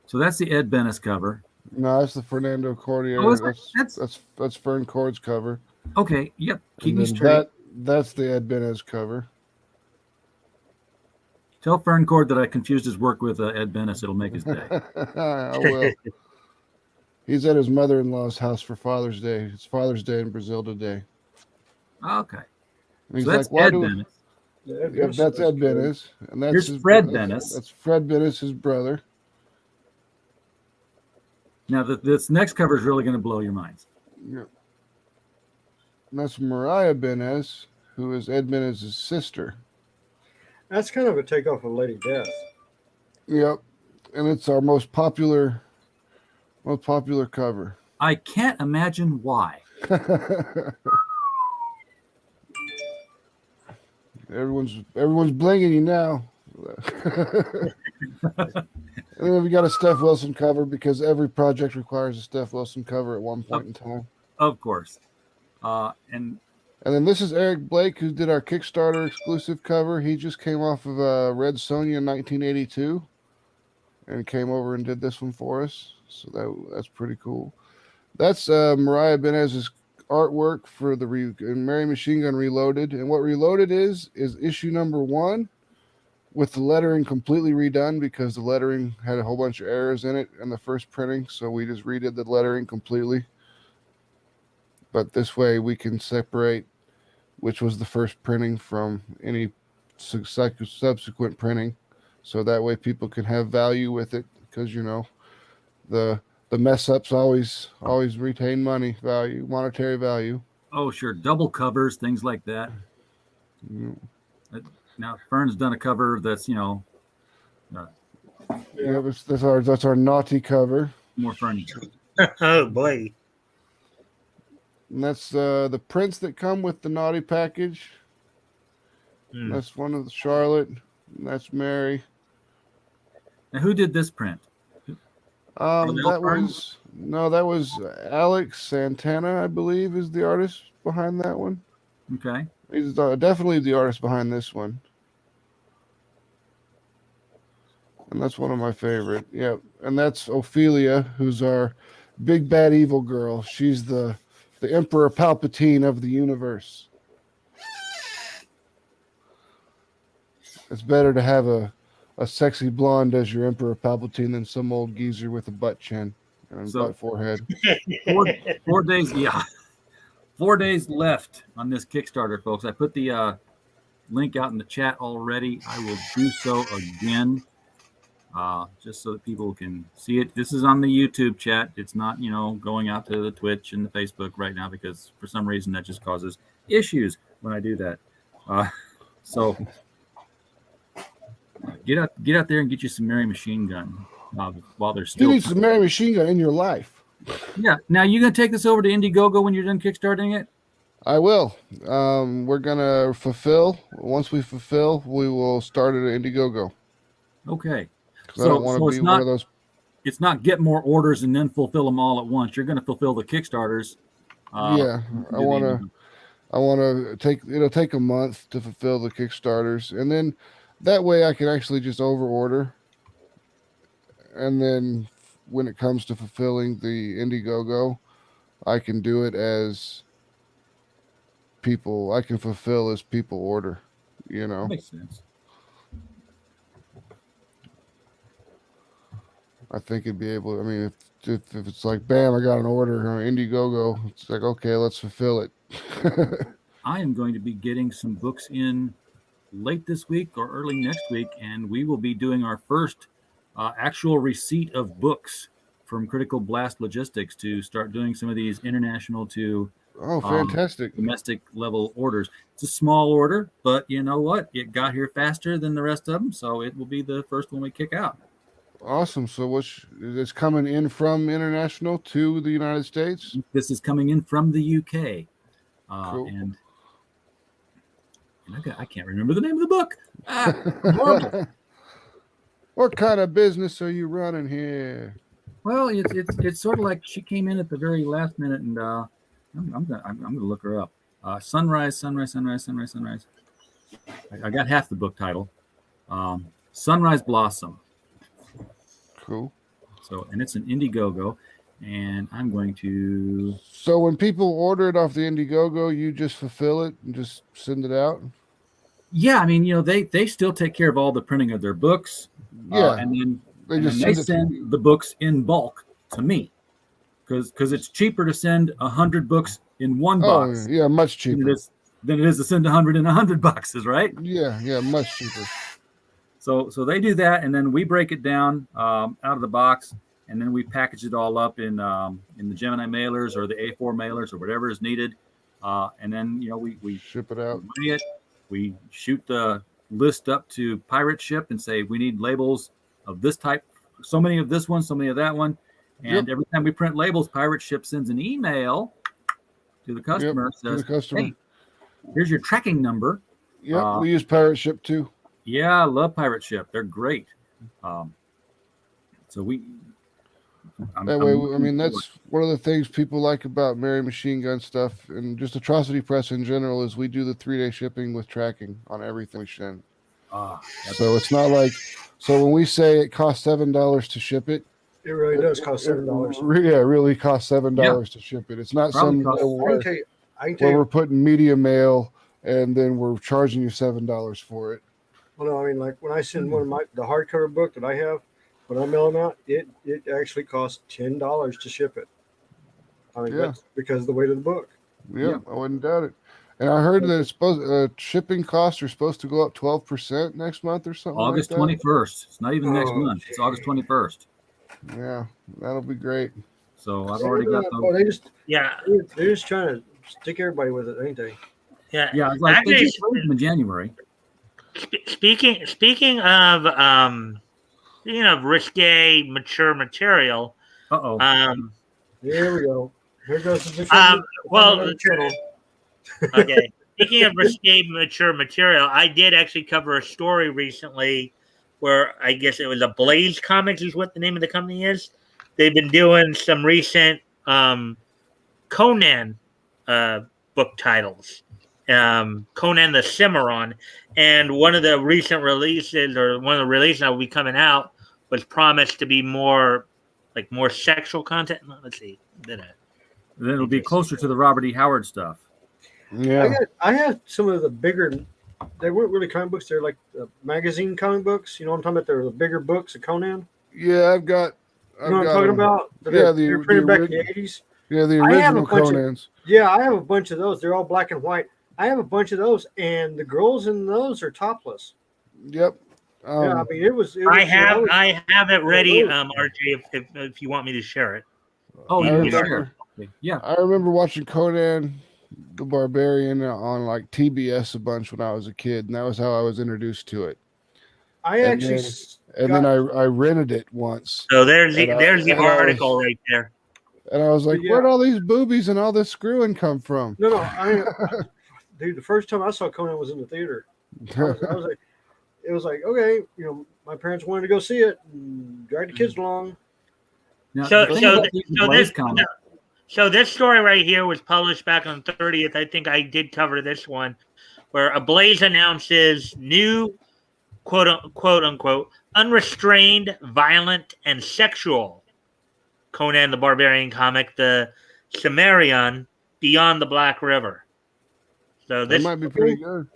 So that's the Ed Bennis cover. No, that's the Fernando Cordier. Oh, that's Fern Cord's cover. Okay. Yep. Keep me straight. That's the Ed Bennis cover. Tell Fern Cord that I confused his work with Ed Bennis. It'll make his day. I will. He's at his mother-in-law's house for Father's Day. It's Father's Day in Brazil today. Okay. And he's so that's like, Ed Bennis. Yeah, that's Ed Bennis. And that's Here's Fred Bennis. That's Fred Bennis, his brother. Now, this next cover is really going to blow your minds. Yeah. And that's Mariah Bennis, who is Ed Bennis' sister. That's kind of a takeoff of Lady Death. Yep. And it's our most popular cover. I can't imagine why. Everyone's blinging you now. And then we got a Steph Wilson cover because every project requires a Steph Wilson cover at one point in time. Of course. And then this is Eric Blake, who did our Kickstarter exclusive cover. He just came off of Red Sonja in 1982 and came over and did this one for us. So that's pretty cool. That's Mariah Benez's artwork for the Mary Machine Gun Reloaded. And what Reloaded is issue number 1 with the lettering completely redone because the lettering had a whole bunch of errors in it in the first printing. So we just redid the lettering completely. But this way we can separate which was the first printing from any subsequent printing. So that way people can have value with it because, the mess ups always retain monetary value. Oh, sure. Double covers, things like that. Mm. Now, Fern's done a cover that's, Yeah, that's our naughty cover. More Fern. Oh, boy. And that's the prints that come with the naughty package. That's one of the Charlotte. And that's Mary. Now, who did this print? That was Alex Santana, I believe, is the artist behind that one. Okay. He's definitely the artist behind this one. And that's one of my favorite. Yep. And that's Ophelia, who's our big bad evil girl. She's the Emperor Palpatine of the universe. It's better to have a sexy blonde as your Emperor Palpatine than some old geezer with a butt chin and butt forehead. 4 days, yeah. 4 days left on this Kickstarter, folks. I put the link out in the chat already. I will do so again, just so that people can see it. This is on the YouTube chat. It's not, going out to the Twitch and the Facebook right now because for some reason that just causes issues when I do that. So get out there and get you some Mary Machine Gun while there's still. You need some Mary Machine Gun in your life. Yeah. Now you gonna take this over to Indiegogo when you're done kickstarting it? I will. We're gonna fulfill. Once we fulfill, we will start it at Indiegogo. Okay. I don't want to be one of those. It's not get more orders and then fulfill them all at once. You're going to fulfill the Kickstarters. I want to take. It'll take a month to fulfill the Kickstarters, and then that way I can actually just over order. And then when it comes to fulfilling the Indiegogo, I can do it as people. I can fulfill as people order. That makes sense. I think it'd be able. I mean, if if it's like, bam, I got an order on Indiegogo, it's like, okay, let's fulfill it. I am going to be getting some books in late this week or early next week, and we will be doing our first actual receipt of books from Critical Blast Logistics to start doing some of these international to Oh, fantastic. domestic level orders. It's a small order, but you know what? It got here faster than the rest of them, so it will be the first one we kick out. Awesome. So it's coming in from international to the United States? This is coming in from the UK. Cool. And I can't remember the name of the book. Horrible. What kind of business are you running here? Well, it's sort of like she came in at the very last minute, and I'm gonna look her up. Sunrise. I got half the book title. Sunrise Blossom. Cool. So, and it's an Indiegogo, and I'm going to. So when people order it off the Indiegogo, you just fulfill it and just send it out? Yeah, I mean, they still take care of all the printing of their books. Yeah, and then they send the books in bulk to me, because it's cheaper to send 100 books in one box. Oh, yeah, much cheaper than it is to send 100 in 100 boxes, right? Yeah, much cheaper. So they do that, and then we break it down out of the box, and then we package it all up in the Gemini mailers or the A4 mailers or whatever is needed, and then we ship it out. We shoot the list up to Pirate Ship and say we need labels of this type, so many of this one, so many of that one, and every time we print labels, Pirate Ship sends an email to the customer. Says, "Hey, here's your tracking number." Yeah, we use Pirate Ship too. Yeah, I love Pirate Ship. They're great. So that's one of the things people like about Mary Machine Gun stuff and just Atrocity Press in general is we do the 3-day shipping with tracking on everything we send. So it's not like, so when we say it costs $7 to ship it, it really does cost $7. Yeah, it really costs $7 to ship it. It's not some where we're putting media mail and then we're charging you $7 for it. Well, no, I mean, like when I send one of the hardcover book that I have, when I mail them out, it actually costs $10 to ship it. I mean, that's because of the weight of the book. Yeah, I wouldn't doubt it. And I heard that it's shipping costs are supposed to go up 12% next month or something. August 21st. It's not even next month. It's August 21st. Yeah, that'll be great. So I've already got those. They're just trying to stick everybody with it, ain't they? Yeah. It's like actually, they just raised them in January. Speaking of risque mature material. Here we go. Here goes the channel. Okay. Speaking of risque mature material, I did actually cover a story recently where I guess it was a Blaze Comics is what the name of the company is. They've been doing some recent Conan book titles. Conan the Cimarron, and one of the recent releases, or one of the releases that will be coming out, was promised to be more sexual content. Let's see. Then it'll be closer to the Robert E. Howard stuff. Yeah, I had some of the bigger. They weren't really comic books. They're like magazine comic books. You know what I'm talking about? They're the bigger books of Conan. Yeah, I've got. You know what I'm talking about? They're printed back in the 80s. Yeah, the original Conans. I have a bunch of those. They're all black and white. I have a bunch of those, and the girls in those are topless. Yep. I mean, it was I have it ready, RJ, if you want me to share it. Oh, sure. Yeah. I remember watching Conan the Barbarian on like TBS a bunch when I was a kid, and that was how I was introduced to it. Then I rented it once. So there's the article right there. And I was like, where'd all these boobies and all this screwing come from? No, dude, the first time I saw Conan was in the theater. I was like, it was like, okay, my parents wanted to go see it and drag the kids along. Now, so this story right here was published back on the 30th. I think I did cover this one, where Ablaze announces new quote unquote unrestrained, violent, and sexual Conan the Barbarian comic, the Cimmerian Beyond the Black River. So this might be pretty good.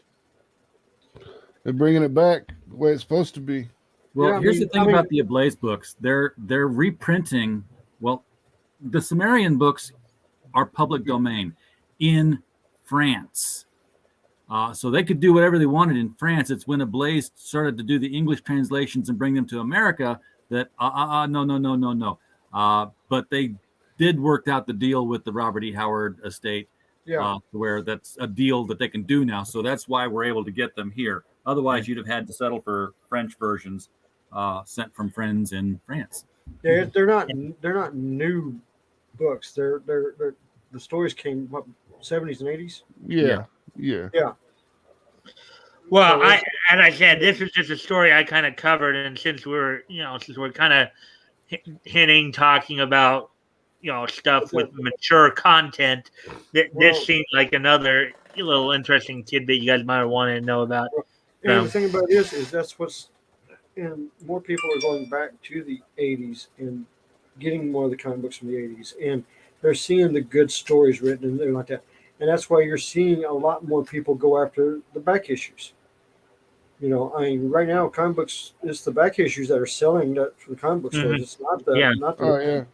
They're bringing it back the way it's supposed to be. Well, here's the thing about the Ablaze books. They're reprinting Well, the Sumerian books are public domain in France. So they could do whatever they wanted in France. It's when Ablaze started to do the English translations and bring them to America that, no. But they did work out the deal with the Robert E. Howard estate, where that's a deal that they can do now. So that's why we're able to get them here. Otherwise, you'd have had to settle for French versions sent from friends in France. Yeah, they're not new books. They're the stories came what 70s and 80s. Yeah. Well, as I said, this is just a story I kind of covered, and since we're kind of talking about stuff with mature content, this seems like another little interesting tidbit you guys might want to know about. And the thing about this is that's what's, and more people are going back to the 80s and getting more of the comic books from the 80s, and they're seeing the good stories written and things like that. And that's why you're seeing a lot more people go after the back issues. I mean, right now, comic books, it's the back issues that are selling that for the comic book stores. It's not the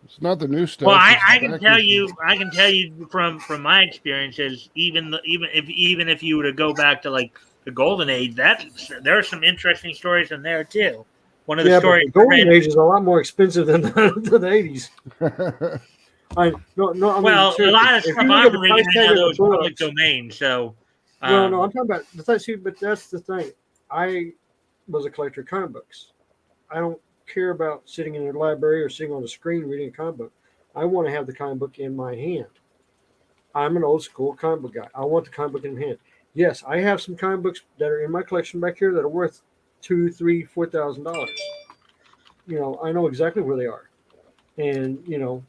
It's not the new stuff. Well, I can tell you from my experiences, even if you were to go back to like the Golden Age, there are some interesting stories in there too. One of the stories, but the Golden Age is a lot more expensive than the 80s. A lot of stuff I'm reading now those public domain. So no, I'm talking about the thing. See, but that's the thing. I was a collector of comic books. I don't care about sitting in a library or sitting on a screen reading a comic book. I want to have the comic book in my hand. I'm an old school comic book guy. I want the comic book in hand. Yes, I have some comic books that are in my collection back here that are worth $2,000, $3,000, $4,000. I know exactly where they are. And,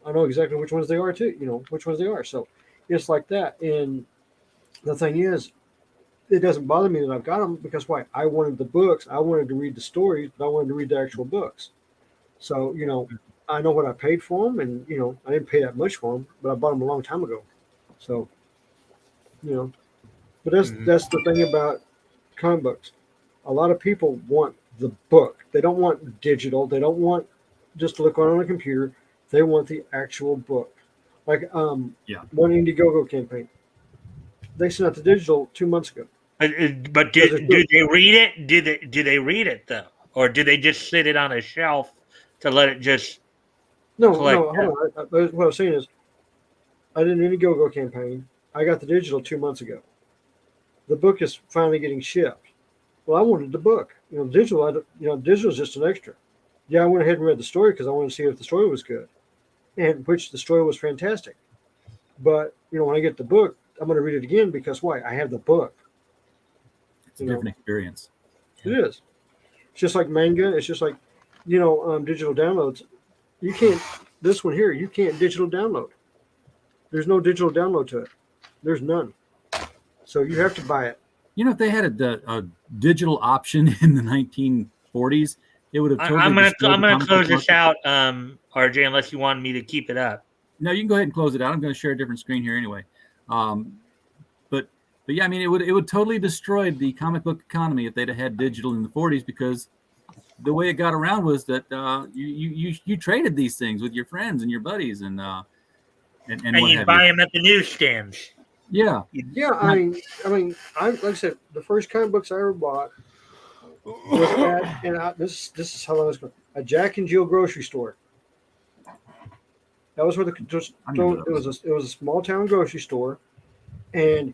I know exactly which ones they are too, which ones they are. So it's like that. And the thing is, it doesn't bother me that I've got them because why? I wanted the books. I wanted to read the stories, but I wanted to read the actual books. So, I know what I paid for them, and, I didn't pay that much for them, but I bought them a long time ago. So, but that's the thing about comic books. A lot of people want the book. They don't want digital. They don't want just to look on a computer. They want the actual book. Like one Indiegogo campaign. They sent out the digital 2 months ago. But do they read it? Do they read it though, or do they just sit it on a shelf to let it just? No. Hold on. What I was saying is, I did an Indiegogo campaign. I got the digital 2 months ago. The book is finally getting shipped. Well, I wanted the book. Digital is just an extra. Yeah, I went ahead and read the story because I wanted to see if the story was good, and which the story was fantastic. But when I get the book, I'm going to read it again because why? I have the book. It's a different experience. It is. It's just like manga. It's just like, digital downloads. You can't. This one here, you can't digital download. There's no digital download to it. There's none. So you have to buy it. If they had a digital option in the 1940s, it would have totally. I'm going to close this out, RJ, unless you want me to keep it up. No, you can go ahead and close it out. I'm going to share a different screen here anyway. But yeah, I mean, it would totally destroy the comic book economy if they'd have had digital in the 40s, because the way it got around was that you traded these things with your friends and your buddies and you buy them at the newsstands. Yeah. Yeah, I mean, like I said, the first comic books I ever bought was at, and this is how long it's going. A Jack and Jill grocery store. That was where it was a small town grocery store, and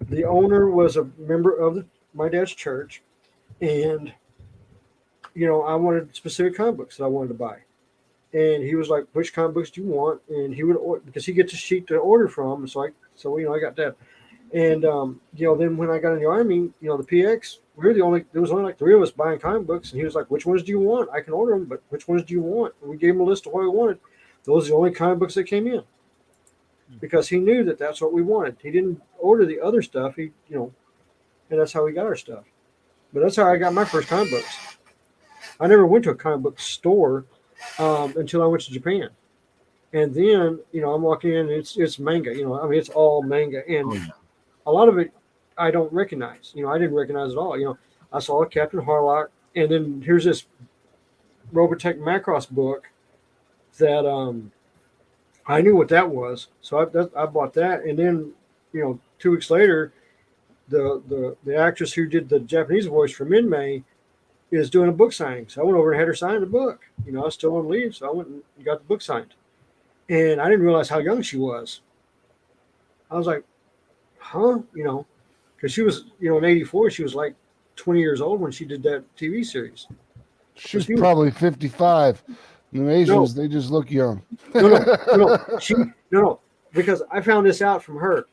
the owner was a member of my dad's church, and I wanted specific comic books that I wanted to buy, and he was like, "Which comic books do you want?" And he would order, because he gets a sheet to order from, so I got that, and then when I got in the Army, the PX, there was only like 3 of us buying comic books, and he was like, "Which ones do you want? I can order them, but which ones do you want?" And we gave him a list of what we wanted. Those are the only comic books that came in, because he knew that that's what we wanted. He didn't order the other stuff. And that's how we got our stuff. But that's how I got my first comic books. I never went to a comic book store until I went to Japan, and then I'm walking in, and it's manga. It's all manga, and a lot of it I don't recognize. I didn't recognize it all. I saw Captain Harlock, and then here's this Robotech Macross book that I knew what that was, so I bought that, and then 2 weeks later, the actress who did the Japanese voice for Minmay is doing a book signing. So I went over and had her sign the book. I was still on leave, so I went and got the book signed. And I didn't realize how young she was. I was like, huh? Because she was, in '84, she was like 20 years old when she did that TV series. She's probably 55. The Asians, they just look young. No, because I found this out from her.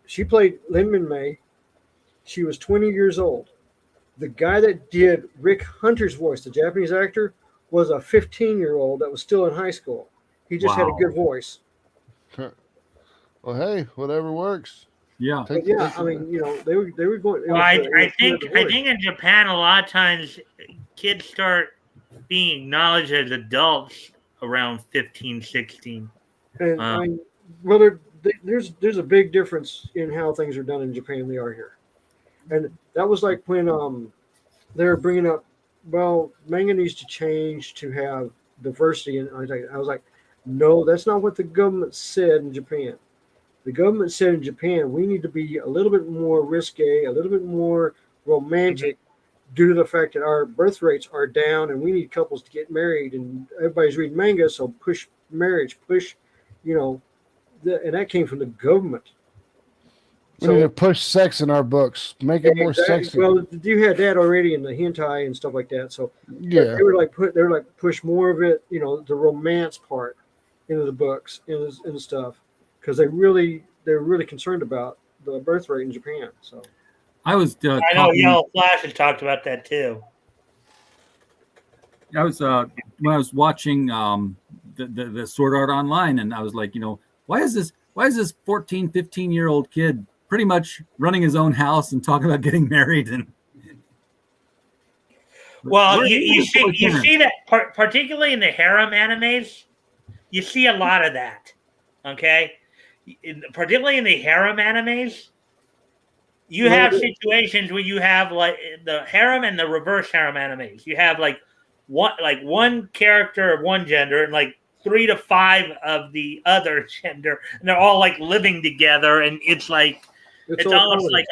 She played Lin Min-Mei. She was 20 years old. The guy that did Rick Hunter's voice, the Japanese actor, was a 15-year-old that was still in high school. He just had a good voice. Well, hey, whatever works. Yeah. I mean, they were going. Well, I think in Japan a lot of times kids start being acknowledged as adults around 15, 16. And there's a big difference in how things are done in Japan than they are here. And that was like when they were bringing up, well, manga needs to change to have diversity. And I was like, no, that's not what the government said in Japan. The government said in Japan, we need to be a little bit more risque, a little bit more romantic, due to the fact that our birth rates are down and we need couples to get married. And everybody's reading manga, so push marriage, and that came from the government. We need to push sex in our books, make it more sexy. Well, you had that already in the hentai and stuff like that. So yeah, they were like push more of it, the romance part into the books and stuff, because they're really concerned about the birth rate in Japan. So I know Yellow Flash has talked about that too. I was when I was watching the Sword Art Online, and I was like, why is this 14, 15-year-old kid pretty much running his own house and talking about getting married? And well, you see that particularly in the harem animes, you see a lot of that. Okay, particularly in the harem animes, you have situations where you have like the harem and the reverse harem animes. You have like one character of one gender and like 3 to 5 of the other gender, and they're all like living together, and it's like it's almost like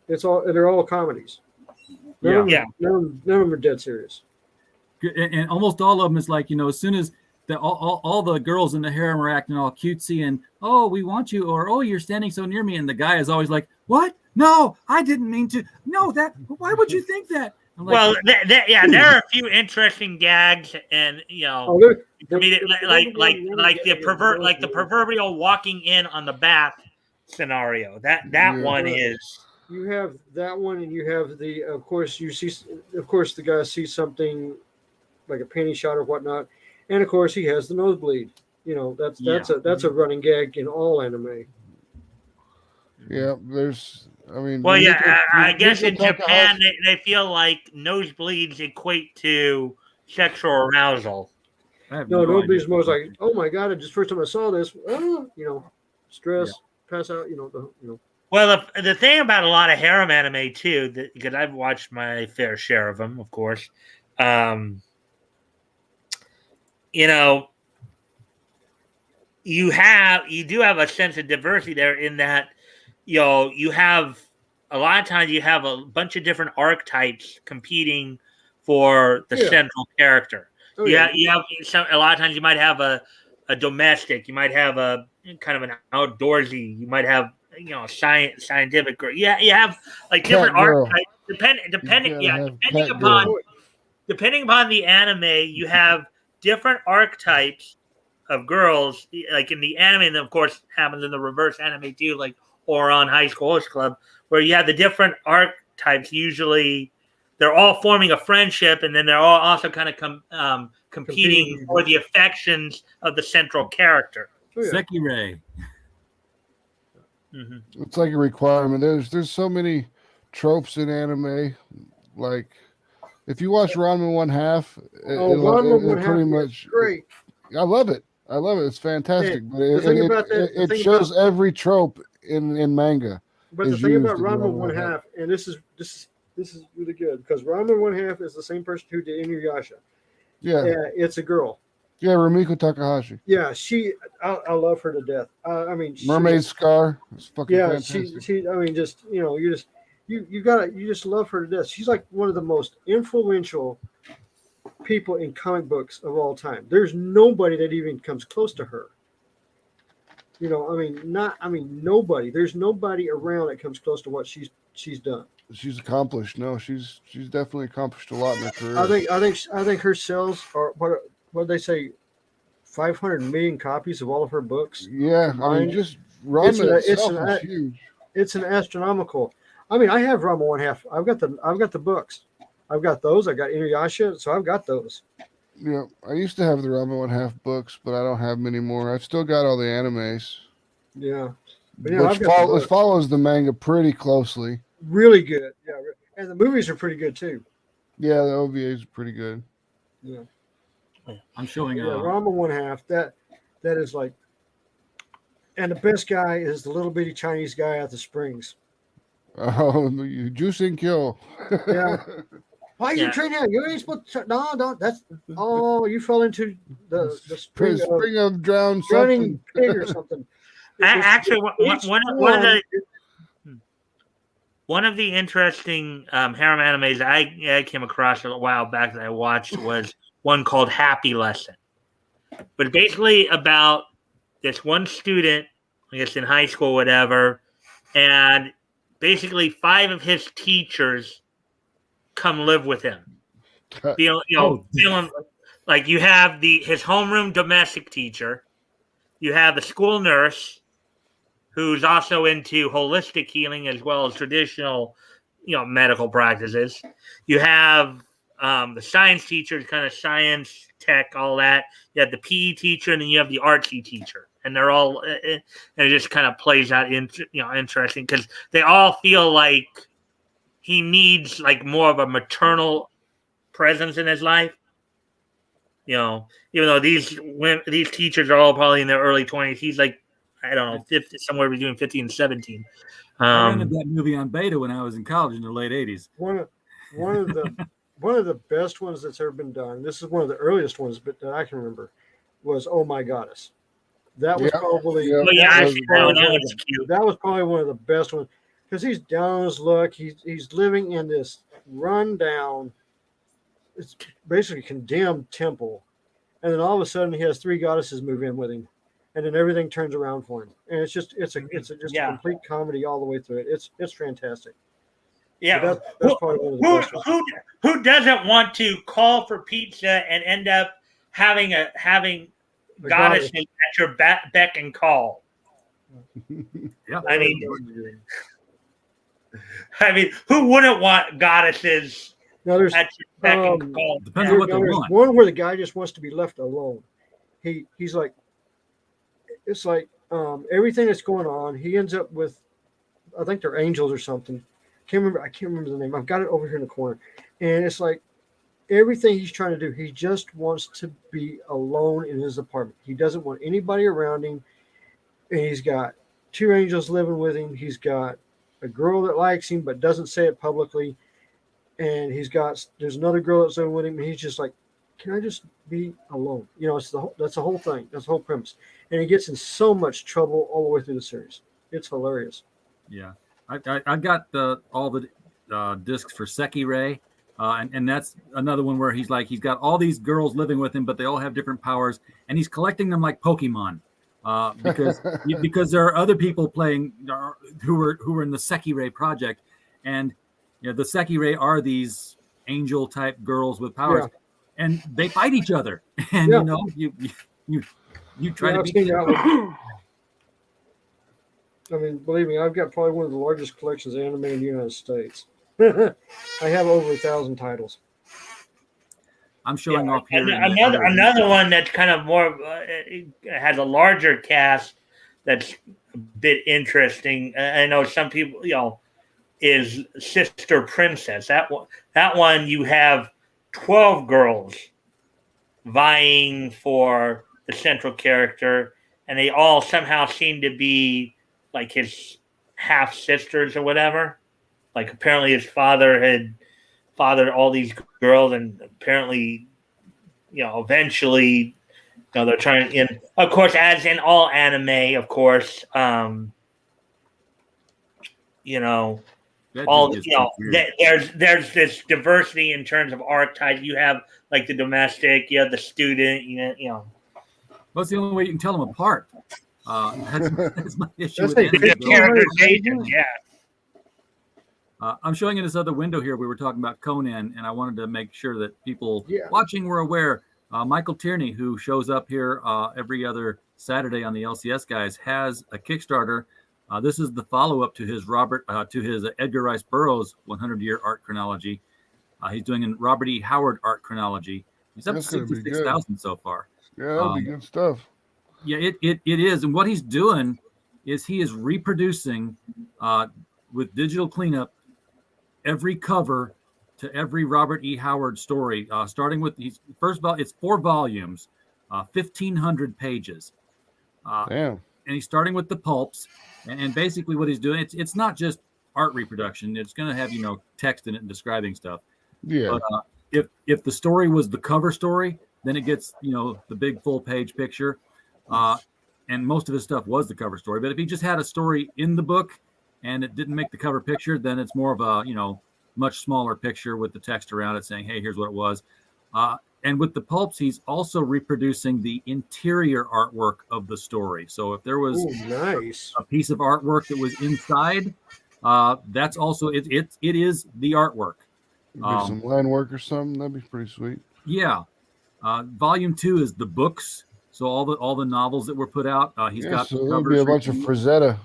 they're all comedies. None of them are dead serious. And almost all of them is like, as soon as all the girls in the harem are acting all cutesy and, oh, we want you, or, oh, you're standing so near me, and the guy is always like, what? No, I didn't mean to. No, why would you think that? Like, well, there are a few interesting gags, and like the proverbial walking in on the bath scenario. That one is. You have that one, and you have the guy sees something like a panty shot or whatnot, and of course he has the nosebleed. That's a running gag in all anime. Yeah, I guess in Japan they feel like nosebleeds equate to sexual arousal. Nobody's most like, oh my god! Just first time I saw this, stress, pass out, Well, the thing about a lot of harem anime too, because I've watched my fair share of them, of course. You do have a sense of diversity there in that, you have a lot of times you have a bunch of different archetypes competing for the central character. Oh, you have a lot of times you might have a domestic, you might have a kind of an outdoorsy, you might have scientific. You have like different archetypes depending upon the anime. You have different archetypes of girls, like in the anime, and of course happens in the reverse anime too, like Ouran High School Host Club, where you have the different archetypes. Usually, they're all forming a friendship, and then they're all also kind of competing for the affections of the central character. Sekirei. Mm-hmm. It's like a requirement. There's so many tropes in anime. Like if you watch Ranma 1/2, it pretty much great. I love it. It's fantastic. But it shows every trope in manga. But the thing about Ranma 1/2, and this is really good, because Ranma 1/2 is the same person who did Inuyasha. Yeah, it's a girl. Yeah, Rumiko Takahashi. Yeah, I love her to death. I mean, Mermaid Scar. It's fucking yeah, fantastic. she. I mean, just you just love her to death. She's like one of the most influential people in comic books of all time. There's nobody that even comes close to her. Nobody. There's nobody around that comes close to what she's done. She's accomplished. No, she's definitely accomplished a lot in her career. I think her sales are what they say, 500 million copies of all of her books. Yeah, I mean, just Rama itself is huge. It's an astronomical. I mean, I have Rama 1/2. I've got the books. I've got those. I got Inuyasha, so I've got those. Yeah, I used to have the Rama 1/2 books, but I don't have them anymore. I've still got all the animes. Yeah, which follows the manga pretty closely. Really good. Yeah, and the movies are pretty good too. Yeah, the OVAs are pretty good. Yeah, I'm showing Rama 1/2. That is like, and the best guy is the little bitty Chinese guy at the Springs. Oh, Juice and Kill. Yeah. Why are you training out? You ain't supposed to. No, don't. That's. Oh, you fell into the spring of drowned drowning pig or something. Actually, one of the interesting harem animes I came across a while back that I watched was one called Happy Lesson. But basically about this one student, I guess in high school, whatever, and basically 5 of his teachers come live with him. Feeling like you have his homeroom domestic teacher, you have the school nurse, who's also into holistic healing as well as traditional, medical practices. You have the science teacher, kind of science, tech, all that. You have the PE teacher, and then you have the artsy teacher, and they're all, and it just kind of plays out, interesting because they all feel like he needs like more of a maternal presence in his life. Even though these teachers are all probably in their early 20s, he's like, I don't know, 50, somewhere between 50 and 17. I rented that movie on beta when I was in college in the late 80s. One of the best ones that's ever been done. This is one of the earliest ones, but that I can remember, was Oh My Goddess. That was probably that was probably one of the best ones because he's down on his luck. He's living in this rundown, it's basically condemned temple, and then all of a sudden he has 3 goddesses move in with him. And then everything turns around for him, and it's a complete comedy all the way through it. It's fantastic. Yeah, that's probably one of the best ones. Who doesn't want to call for pizza and end up having goddesses at your beck and call? Yeah, I mean, who wouldn't want goddesses at your beck and call? Depends on what they want. One where the guy just wants to be left alone. He's like. It's like everything that's going on. He ends up with, I think they're angels or something. I can't remember the name. I've got it over here in the corner, and it's like everything he's trying to do. He just wants to be alone in his apartment. He doesn't want anybody around him, and he's got 2 angels living with him. He's got a girl that likes him but doesn't say it publicly, and there's another girl that's living with him, and he's just like, can I just be alone? That's the whole thing. That's the whole premise. And he gets in so much trouble all the way through the series. It's hilarious. Yeah, I got all the discs for Sekirei, and that's another one where he's got all these girls living with him, but they all have different powers, and he's collecting them like Pokemon, because there are other people playing who were in the Sekirei project, and the Sekirei are these angel type girls with powers. Yeah. And they fight each other, and you try to beat them. I mean, believe me, I've got probably one of the largest collections of anime in the United States. I have over 1,000 titles. I'm showing off here. Another one that's kind of more has a larger cast that's a bit interesting. I know some people, is Sister Princess. That one you have 12 girls vying for the central character, and they all somehow seem to be like his half sisters or whatever. Like apparently his father had fathered all these girls, and apparently, eventually You know, they're trying, and of course, as in all anime, of course, you know, That all just you gets know, too weird. there's this diversity in terms of archetypes. You have like the domestic, you have the student, you know. That's the only way you can tell them apart. That's my issue That's with like anime. The 1,500 characterization, pages? yeah. I'm showing in this other window here. We were talking about Conan, and I wanted to make sure that people Yeah. watching were aware. Michael Tierney, who shows up here every other Saturday on the LCS Guys, has a Kickstarter. This is the follow-up to his Edgar Rice Burroughs 100-year art chronology. He's doing a Robert E. Howard art chronology. He's up to That's gonna be good. 66,000 so far. Yeah, that'll be good stuff. Yeah, it is. And what he's doing is he is reproducing with digital cleanup every cover to every Robert E. Howard story, starting with it's 4 volumes, 1,500 pages. Damn. And he's starting with the pulps. And basically what he's doing, it's not just art reproduction. It's going to have, text in it and describing stuff. Yeah. But if the story was the cover story, then it gets, the big full page picture. And most of his stuff was the cover story. But if he just had a story in the book and it didn't make the cover picture, then it's more of a, much smaller picture with the text around it saying, hey, here's what it was. And with the pulps, he's also reproducing the interior artwork of the story. So if there was nice. a piece of artwork that was inside, that's also, it is the artwork. Maybe some line work or something. That'd be pretty sweet. Yeah. Volume 2 is the books. So all the novels that were put out, he's got. So there'll be a bunch of Frazetta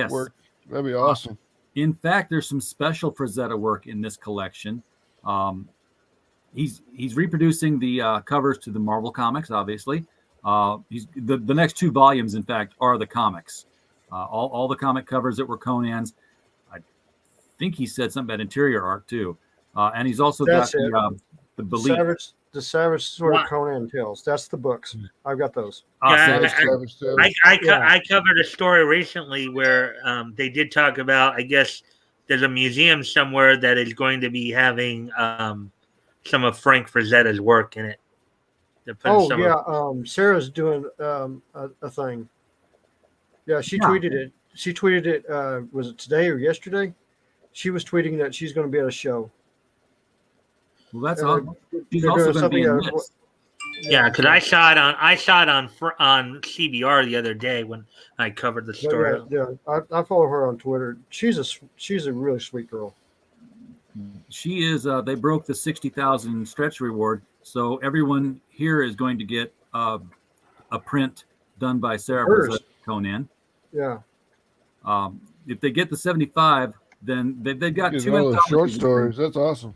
work. That'd be awesome. In fact, there's some special Frazetta work in this collection. He's reproducing the covers to the Marvel comics, obviously. He's the next 2 volumes, in fact, are the comics. All the comic covers that were Conan's. I think he said something about interior art too. And he's also got the Belief. The Savage Sword of Conan Tales. That's the books. I've got those. Yeah, I covered a story recently where they did talk about, I guess there's a museum somewhere that is going to be having some of Frank Frazetta's work in it. Sarah's doing a thing. Yeah, she tweeted it. She tweeted it, was it today or yesterday? She was tweeting that she's going to be at a show. Well, that's awesome. She's also going to be in this. Yeah, because I saw it on CBR the other day when I covered the story. Yeah, I follow her on Twitter. She's a really sweet girl. She is. They broke the 60,000 stretch reward, so everyone here is going to get a print done by Sarah Brazett Conan. Yeah. If they get the 75, then they've got 2 short stories. That's awesome.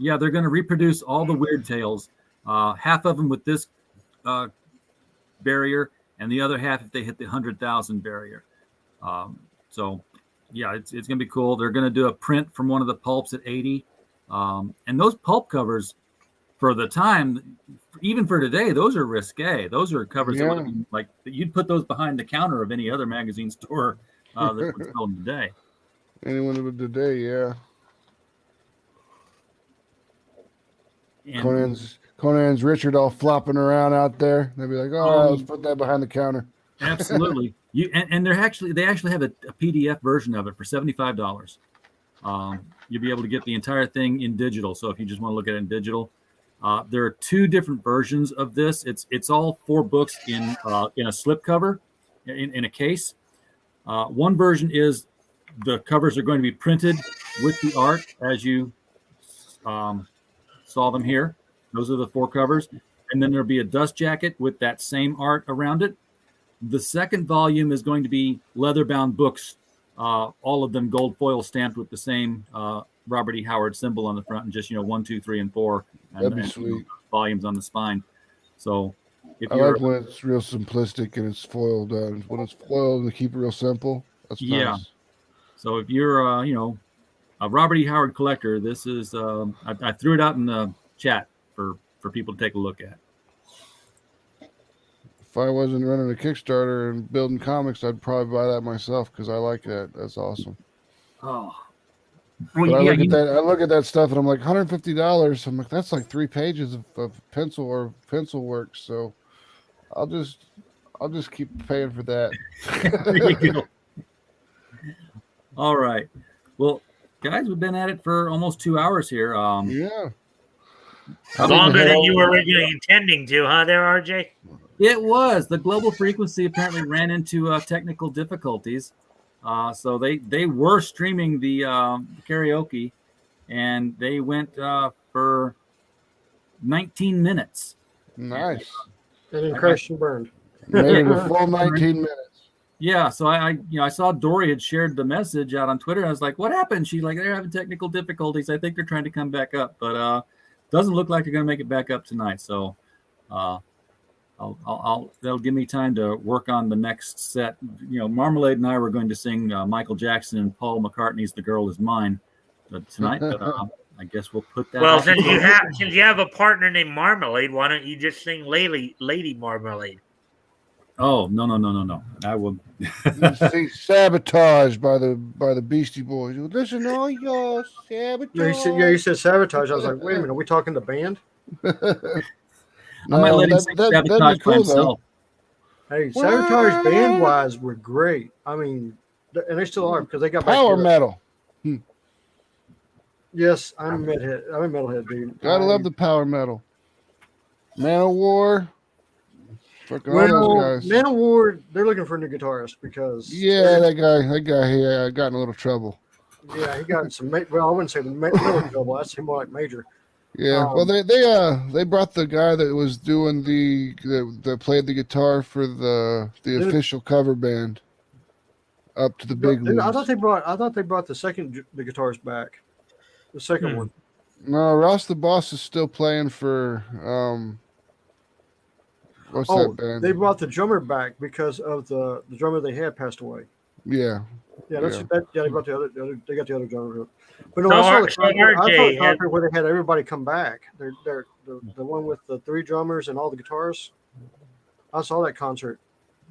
Yeah, they're going to reproduce all the weird tales. Half of them with this barrier, and the other half if they hit the 100,000 barrier. So, yeah, it's going to be cool. They're going to do a print from one of the pulps at 80, and those pulp covers, for the time, even for today, those are risque. Those are covers that would have been like you'd put those behind the counter of any other magazine store that was sold today. Anyone of today, yeah. And Conan's Richard all flopping around out there. They'd be like, let's put that behind the counter. Absolutely. And they actually have a PDF version of it for $75. You'll be able to get the entire thing in digital. So if you just want to look at it in digital, there are 2 different versions of this. It's all 4 books in a slipcover in a case. One version is the covers are going to be printed with the art as you saw them here. Those are the 4 covers. And then there'll be a dust jacket with that same art around it. The second volume is going to be leather-bound books, all of them gold foil stamped with the same Robert E. Howard symbol on the front, and just 1, 2, 3, and 4. That'd be sweet. Volumes on the spine. So I like when it's real simplistic and it's foiled. When it's foiled to keep it real simple, that's nice. So if you're a Robert E. Howard collector, this is I threw it out in the chat for people to take a look at. If I wasn't running a Kickstarter and building comics, I'd probably buy that myself because I like that. That's awesome. Oh, well, I look at that stuff and I'm like $150. I'm like, that's like 3 pages of pencil work. So, and you know, I mean, you, that's and, like 3 pages of pencil work. So, I'll just keep paying for that. There you go. All right. Well, guys, we've been at it for almost 2 hours here. Yeah. Longer than you were originally intending to, huh? There, RJ. It was. The global frequency apparently ran into technical difficulties. So they were streaming the karaoke, and they went for 19 minutes. Nice. And then crashed and burned. Made it a full 19 minutes. Yeah, so I saw Dory had shared the message out on Twitter. I was like, "What happened?" She's like, "They're having technical difficulties. I think they're trying to come back up, but doesn't look like they're going to make it back up tonight." So, that'll give me time to work on the next set. Marmalade and I were going to sing Michael Jackson and Paul McCartney's "The Girl Is Mine" tonight, but I guess we'll put that. Well, since you have a partner named Marmalade, why don't you just sing Lady Marmalade? Oh, no. I will. Sing Sabotage by the Beastie Boys. Listen, all y'all, Sabotage. You said Sabotage. I was like, wait a minute, are we talking the band? I might let him sing Sabotage by himself. Hey, Sabotage band-wise were great. I mean, and they still are because they got power metal. Yes, I'm a metalhead, dude. Gotta love the power metal. Man of War. Man of War, they're looking for a new guitarist because that guy got in a little trouble. Yeah, he got some. Well, I wouldn't say the little trouble. That's more like major. Yeah, well, they brought the guy that was doing that played the guitar for the official cover band up to the big leagues. I thought they brought the guitarist back, the second one. No, Ross the Boss is still playing for what's that band? They brought the drummer back because of the drummer they had passed away. Yeah. Yeah, they brought the other. They got the other drummer. But no, I saw the concert where they had everybody come back. They're the one with the 3 drummers and all the guitars. I saw that concert.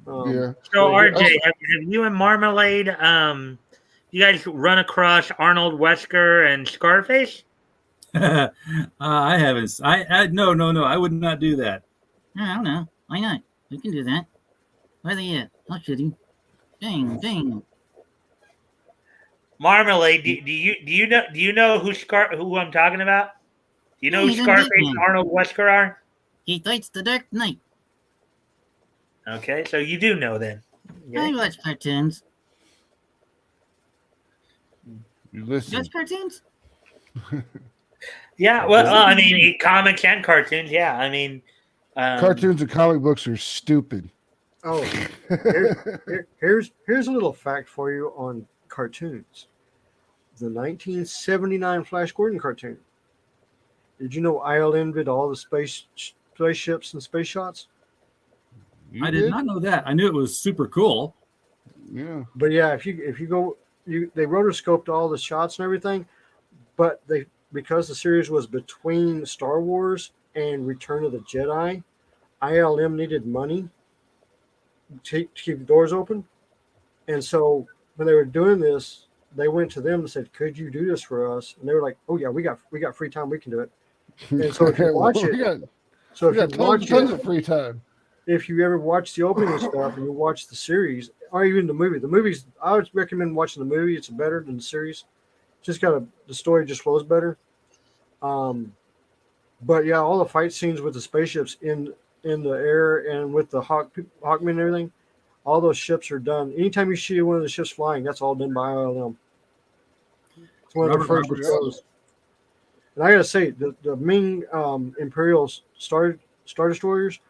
Yeah. So RJ, have you and Marmalade, you guys run across Arnold Wesker and Scarface? I haven't. No. I would not do that. I don't know. Why not? We can do that. Where are they at? I'll shoot him. Dang. Marmalade, do you know who I'm talking about? Do you know who Scarface and Arnold Wesker are? He fights the Dark Knight. Okay, so you do know then. Yeah. I watch cartoons. You listen. You watch cartoons? Yeah, well, I mean, comics and cartoons. Yeah, I mean, cartoons and comic books are stupid. Oh, here's a little fact for you on cartoons. The 1979 Flash Gordon cartoon. Did you know ILM did all the spaceships and space shots? I did not know that. I knew it was super cool. Yeah. But yeah, if you go, they rotoscoped all the shots and everything, but because the series was between Star Wars and Return of the Jedi, ILM needed money to keep the doors open, and so when they were doing this, they went to them and said, "Could you do this for us?" And they were like, "Oh yeah, we got free time, we can do it." And so if you watch tons of free time. If you ever watch the opening and stuff, and you watch the series or even the movies, I would recommend watching the movie. It's better than the series. Just the story just flows better. But yeah, all the fight scenes with the spaceships in the air and with the Hawkmen and everything, all those ships are done. Anytime you see one of the ships flying, that's all done by ILM. It's one of the first shows. And I gotta say, the Ming Imperial Star Destroyers,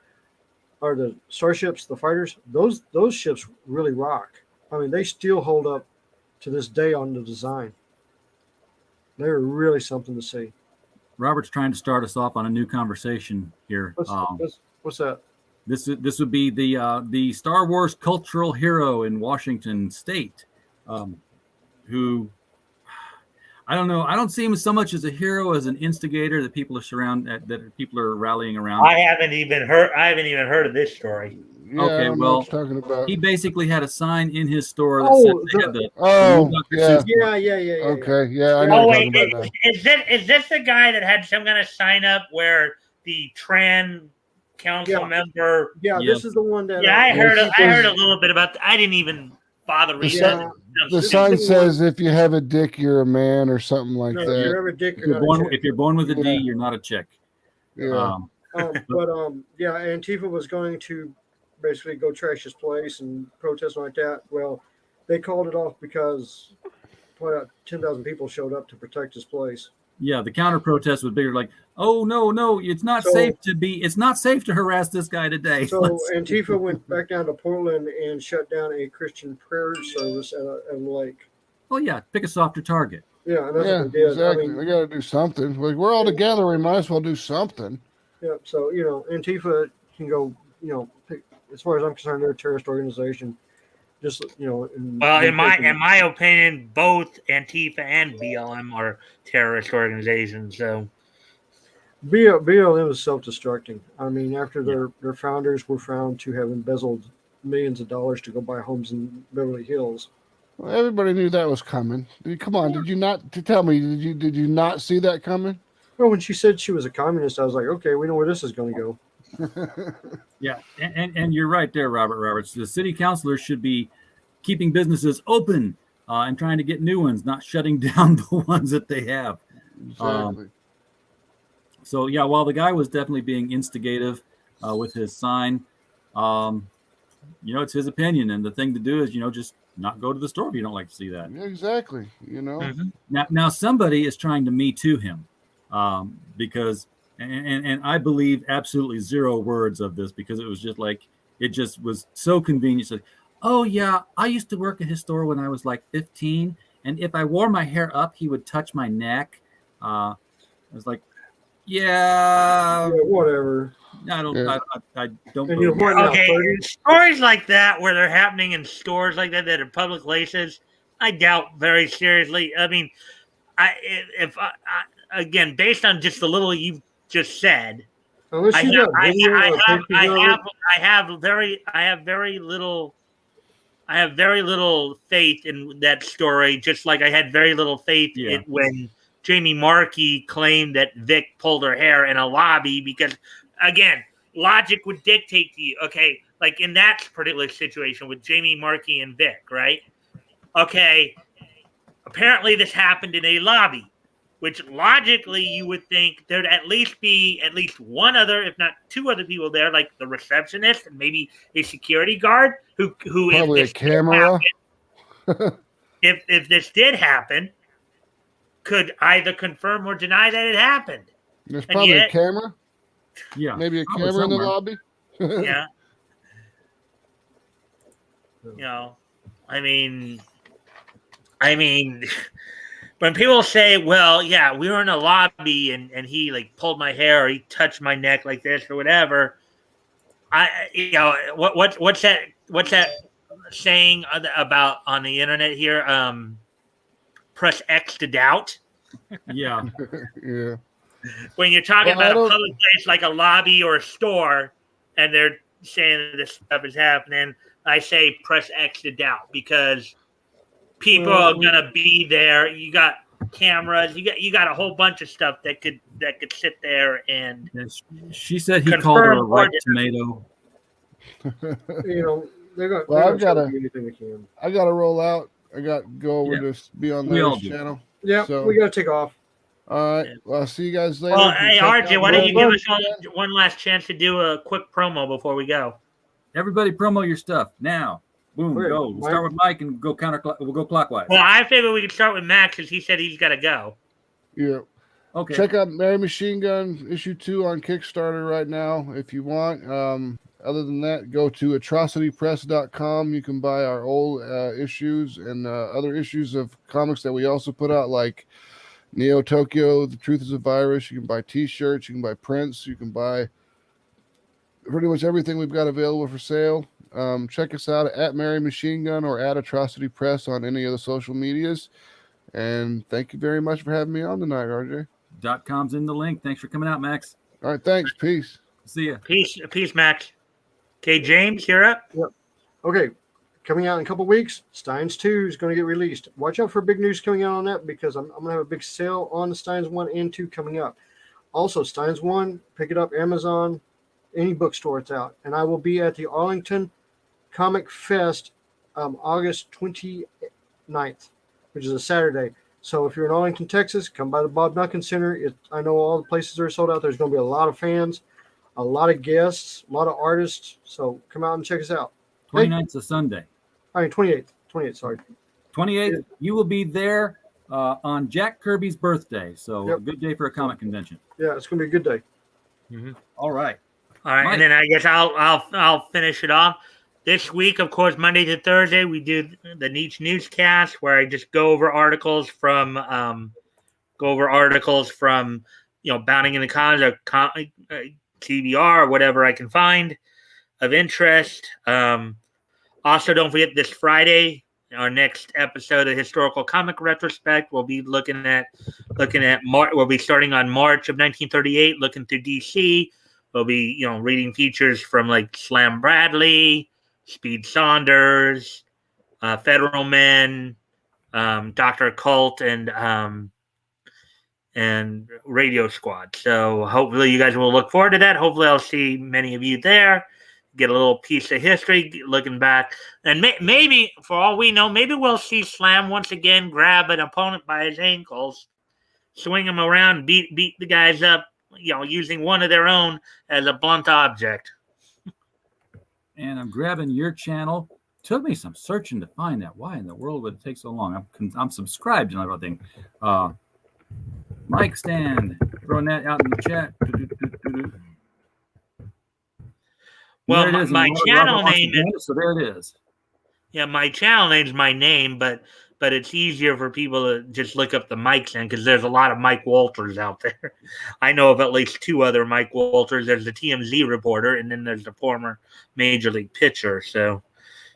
or the starships, the fighters, those ships really rock. I mean, they still hold up to this day on the design. They're really something to see. Robert's trying to start us off on a new conversation here. What's that? This would be the Star Wars cultural hero in Washington State, who, I don't know. I don't see him so much as a hero as an instigator that people are rallying around. I haven't even heard of this story. Yeah, okay, well, talking about. He basically had a sign in his store that said they had the. Yeah. Okay, yeah. I know wait, is this the guy that had some kind of sign up where the council member. Yeah, Yep. this is the one that. Yeah, I heard Antifa's- a little bit about that. I didn't even bother The, reading si- it. the Sounds sign stupid. says, "If you have a dick, you're a man," or something like No, if that. you're ever a dick, If you're not a chick. if you're born with a D, Yeah. you're not a chick. Yeah. Yeah, Antifa was going to basically go trash his place and protest like that. Well, they called it off because probably about 10,000 people showed up to protect his place. Yeah, the counter protest was bigger. Like, oh no, it's not safe to harass this guy today. So Antifa went back down to Portland and shut down a Christian prayer service at a lake. Oh yeah, pick a softer target. Yeah, and that's Yeah, what they did. exactly. I mean, We got to do something. Like, we're all together. We might as well do something. yeah. So Antifa can go. As far as I'm concerned, they're a terrorist organization. Just Well, in my opinion, both Antifa and BLM are terrorist organizations. So BLM is self-destructing. I mean, after their founders were found to have embezzled millions of dollars to go buy homes in Beverly Hills. Well, everybody knew that was coming. Come on, did you not? To tell me, did you not see that coming? Well, when she said she was a communist, I was like, okay, we know where this is going to go. Yeah, and you're right there, Robert Roberts. The city councilors should be keeping businesses open and trying to get new ones, not shutting down the ones that they have. Exactly. So yeah, while the guy was definitely being instigative with his sign, it's his opinion, and the thing to do is just not go to the store if you don't like to see that. Yeah, exactly. Now somebody is trying to Me Too him because and I believe absolutely zero words of this because it was just like it just was so convenient. It's like, oh yeah, I used to work at his store when I was like 15, and if I wore my hair up, he would touch my neck. I was like, yeah, whatever. I don't. Yeah. I don't. And you're believe- pointing out okay, 30. stories like that where they're happening in stores like that are public places, I doubt very seriously. I mean, again, based on just the little you just said, Unless you got video or pictures of it. I have very little faith in that story, just like I had very little faith in when Jamie Markey claimed that Vic pulled her hair in a lobby because, again, logic would dictate to you, okay, like in that particular situation with Jamie Markey and Vic, right? Okay, apparently this happened in a lobby, which logically you would think there'd at least be at least one other, if not two other people there, like the receptionist and maybe a security guard who Probably a camera. If this did happen, could either confirm or deny that it happened. There's probably a camera. Yeah, Maybe a probably camera in the somewhere. lobby. Yeah. I mean, when people say, "Well, yeah, we were in a lobby and he like pulled my hair or he touched my neck like this or whatever," what's that saying about on the internet here? Press X to doubt. Yeah. Yeah. When you're talking Well, about a public place like a lobby or a store, and they're saying this stuff is happening, I say press X to doubt because people are gonna be there. You got cameras. You got a whole bunch of stuff that could sit there and. She said he called her a ripe tomato. They're going. Well, I've got to do anything they can. I got to roll out. I got to go over to be on We all the do. channel. Yeah, So- we got to take off. All right. Well, I'll see you guys later. Well, hey, RJ, why don't you give us all one last chance to do a quick promo before we go? Everybody promo your stuff now. Boom, Okay, go. We'll start with Mike and go we'll go clockwise. Well, I figure we could start with Max because he said he's got to go. Yeah. Okay. Check out Mary Machine Gun issue 2 on Kickstarter right now if you want. Other than that, go to atrocitypress.com. You can buy our old issues and other issues of comics that we also put out, like Neo Tokyo, The Truth is a Virus. You can buy t-shirts. You can buy prints. You can buy pretty much everything we've got available for sale. Check us out at Mary Machine Gun or at Atrocity Press on any of the social medias. And thank you very much for having me on tonight, RJ. .com's in the link. Thanks for coming out, Max. All right, thanks. Peace. See ya. Peace, Max. Okay, James, you're up. Okay, coming out in a couple weeks, Steins 2 is going to get released. Watch out for big news coming out on that because I'm going to have a big sale on the Steins 1 and 2 coming up. Also, Steins 1, pick it up, Amazon. any bookstore it's out. And I will be at the Arlington Comic Fest August 29th, which is a Saturday. So if you're in Arlington, Texas, come by the Bob Duncan Center. I know all the places are sold out. There's going to be a lot of fans, a lot of guests, a lot of artists. So come out and check us out. 29th is a Sunday. I mean, 28th. 28th, sorry. 28th, you will be there on Jack Kirby's birthday. So a good day for a comic convention. Yeah, it's going to be a good day. Mm-hmm. All right. Mike. And then I guess I'll finish it off. This week, of course, Monday to Thursday, we do the Niche Newscast, where I just go over articles from Bounding in the Cons or TBR or whatever I can find of interest. Also, don't forget this Friday, our next episode of Historical Comic Retrospect. We'll be looking at we'll be starting on March of 1938, looking through DC. We'll be reading features from like Slam Bradley, Speed Saunders, Federal Men, Dr. Occult, and Radio Squad. So hopefully you guys will look forward to that. Hopefully I'll see many of you there. Get a little piece of history, looking back. And maybe, for all we know, maybe we'll see Slam once again grab an opponent by his ankles, swing him around, beat the guys up, using one of their own as a blunt object. And I'm grabbing your channel. Took me some searching to find that. Why in the world would it take so long? I'm subscribed and everything. Mic stand. Throwing that out in the chat. Well, my channel name is, so there it is. Yeah, my channel name's my name, but it's easier for people to just look up the Mic stand because there's a lot of Mike Walters out there. I know of at least two other Mike Walters. There's the TMZ reporter, and then there's the former Major League pitcher. So,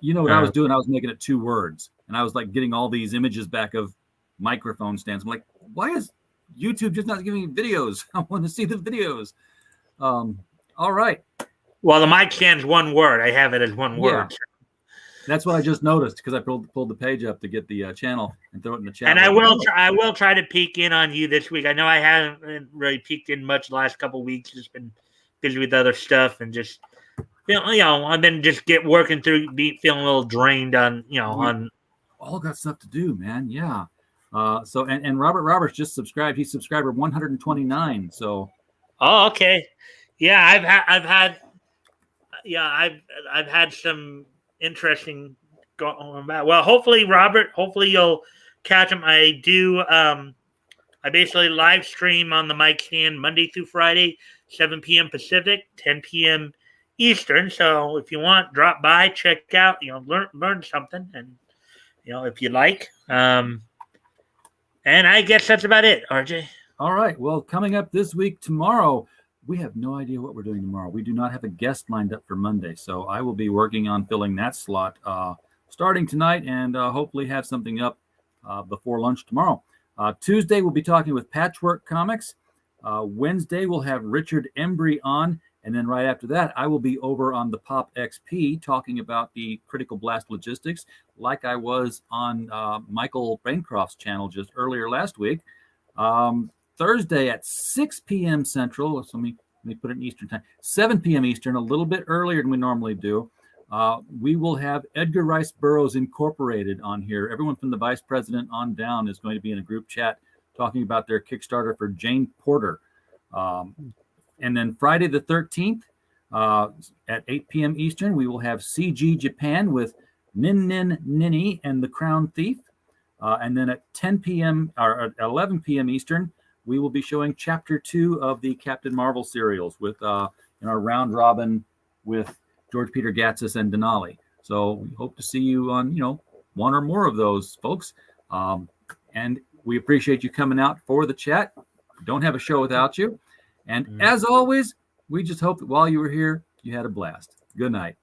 what I was doing? I was making it 2 words, and I was like getting all these images back of microphone stands. I'm like, why is YouTube just not giving me videos? I want to see the videos. All right. Well, the Mic stand's 1 word. I have it as 1 word. That's what I just noticed because I pulled the page up to get the channel and throw it in the chat. And I will try to peek in on you this week. I know I haven't really peeked in much the last couple of weeks. Just been busy with other stuff and just I've been just working through, feeling a little drained on on. All got stuff to do, man. Yeah. So and Robert Roberts just subscribed. He's subscriber 129. So. Oh, okay. Yeah, I've had some interesting going about. Well, hopefully, Robert, you'll catch him. I do. I basically live stream on the Mic stand Monday through Friday, 7 p.m. Pacific, 10 p.m. Eastern. So if you want, drop by, check out, learn something, and if you like. And I guess that's about it, RJ. All right. Well, coming up this week, tomorrow. We have no idea what we're doing tomorrow. We do not have a guest lined up for Monday, so I will be working on filling that slot starting tonight and hopefully have something up before lunch tomorrow. Tuesday, we'll be talking with Patchwork Comics. Wednesday, we'll have Richard Embry on, and then right after that, I will be over on the Pop XP talking about the Critical Blast logistics like I was on Michael Bancroft's channel just earlier last week. Thursday at 6 p.m. Central. So let me put it in Eastern time. 7 p.m. Eastern, a little bit earlier than we normally do. We will have Edgar Rice Burroughs Incorporated on here. Everyone from the vice president on down is going to be in a group chat talking about their Kickstarter for Jane Porter. And then Friday the 13th at 8 p.m. Eastern, we will have CG Japan with Nin Nin Ninny and the Crown Thief. And then at 10 p.m. or at 11 p.m. Eastern, we will be showing Chapter 2 of the Captain Marvel serials with in our round robin with George Peter Gatsis and Denali. So we hope to see you on, one or more of those, folks. And we appreciate you coming out for the chat. Don't have a show without you. And as always, we just hope that while you were here, you had a blast. Good night.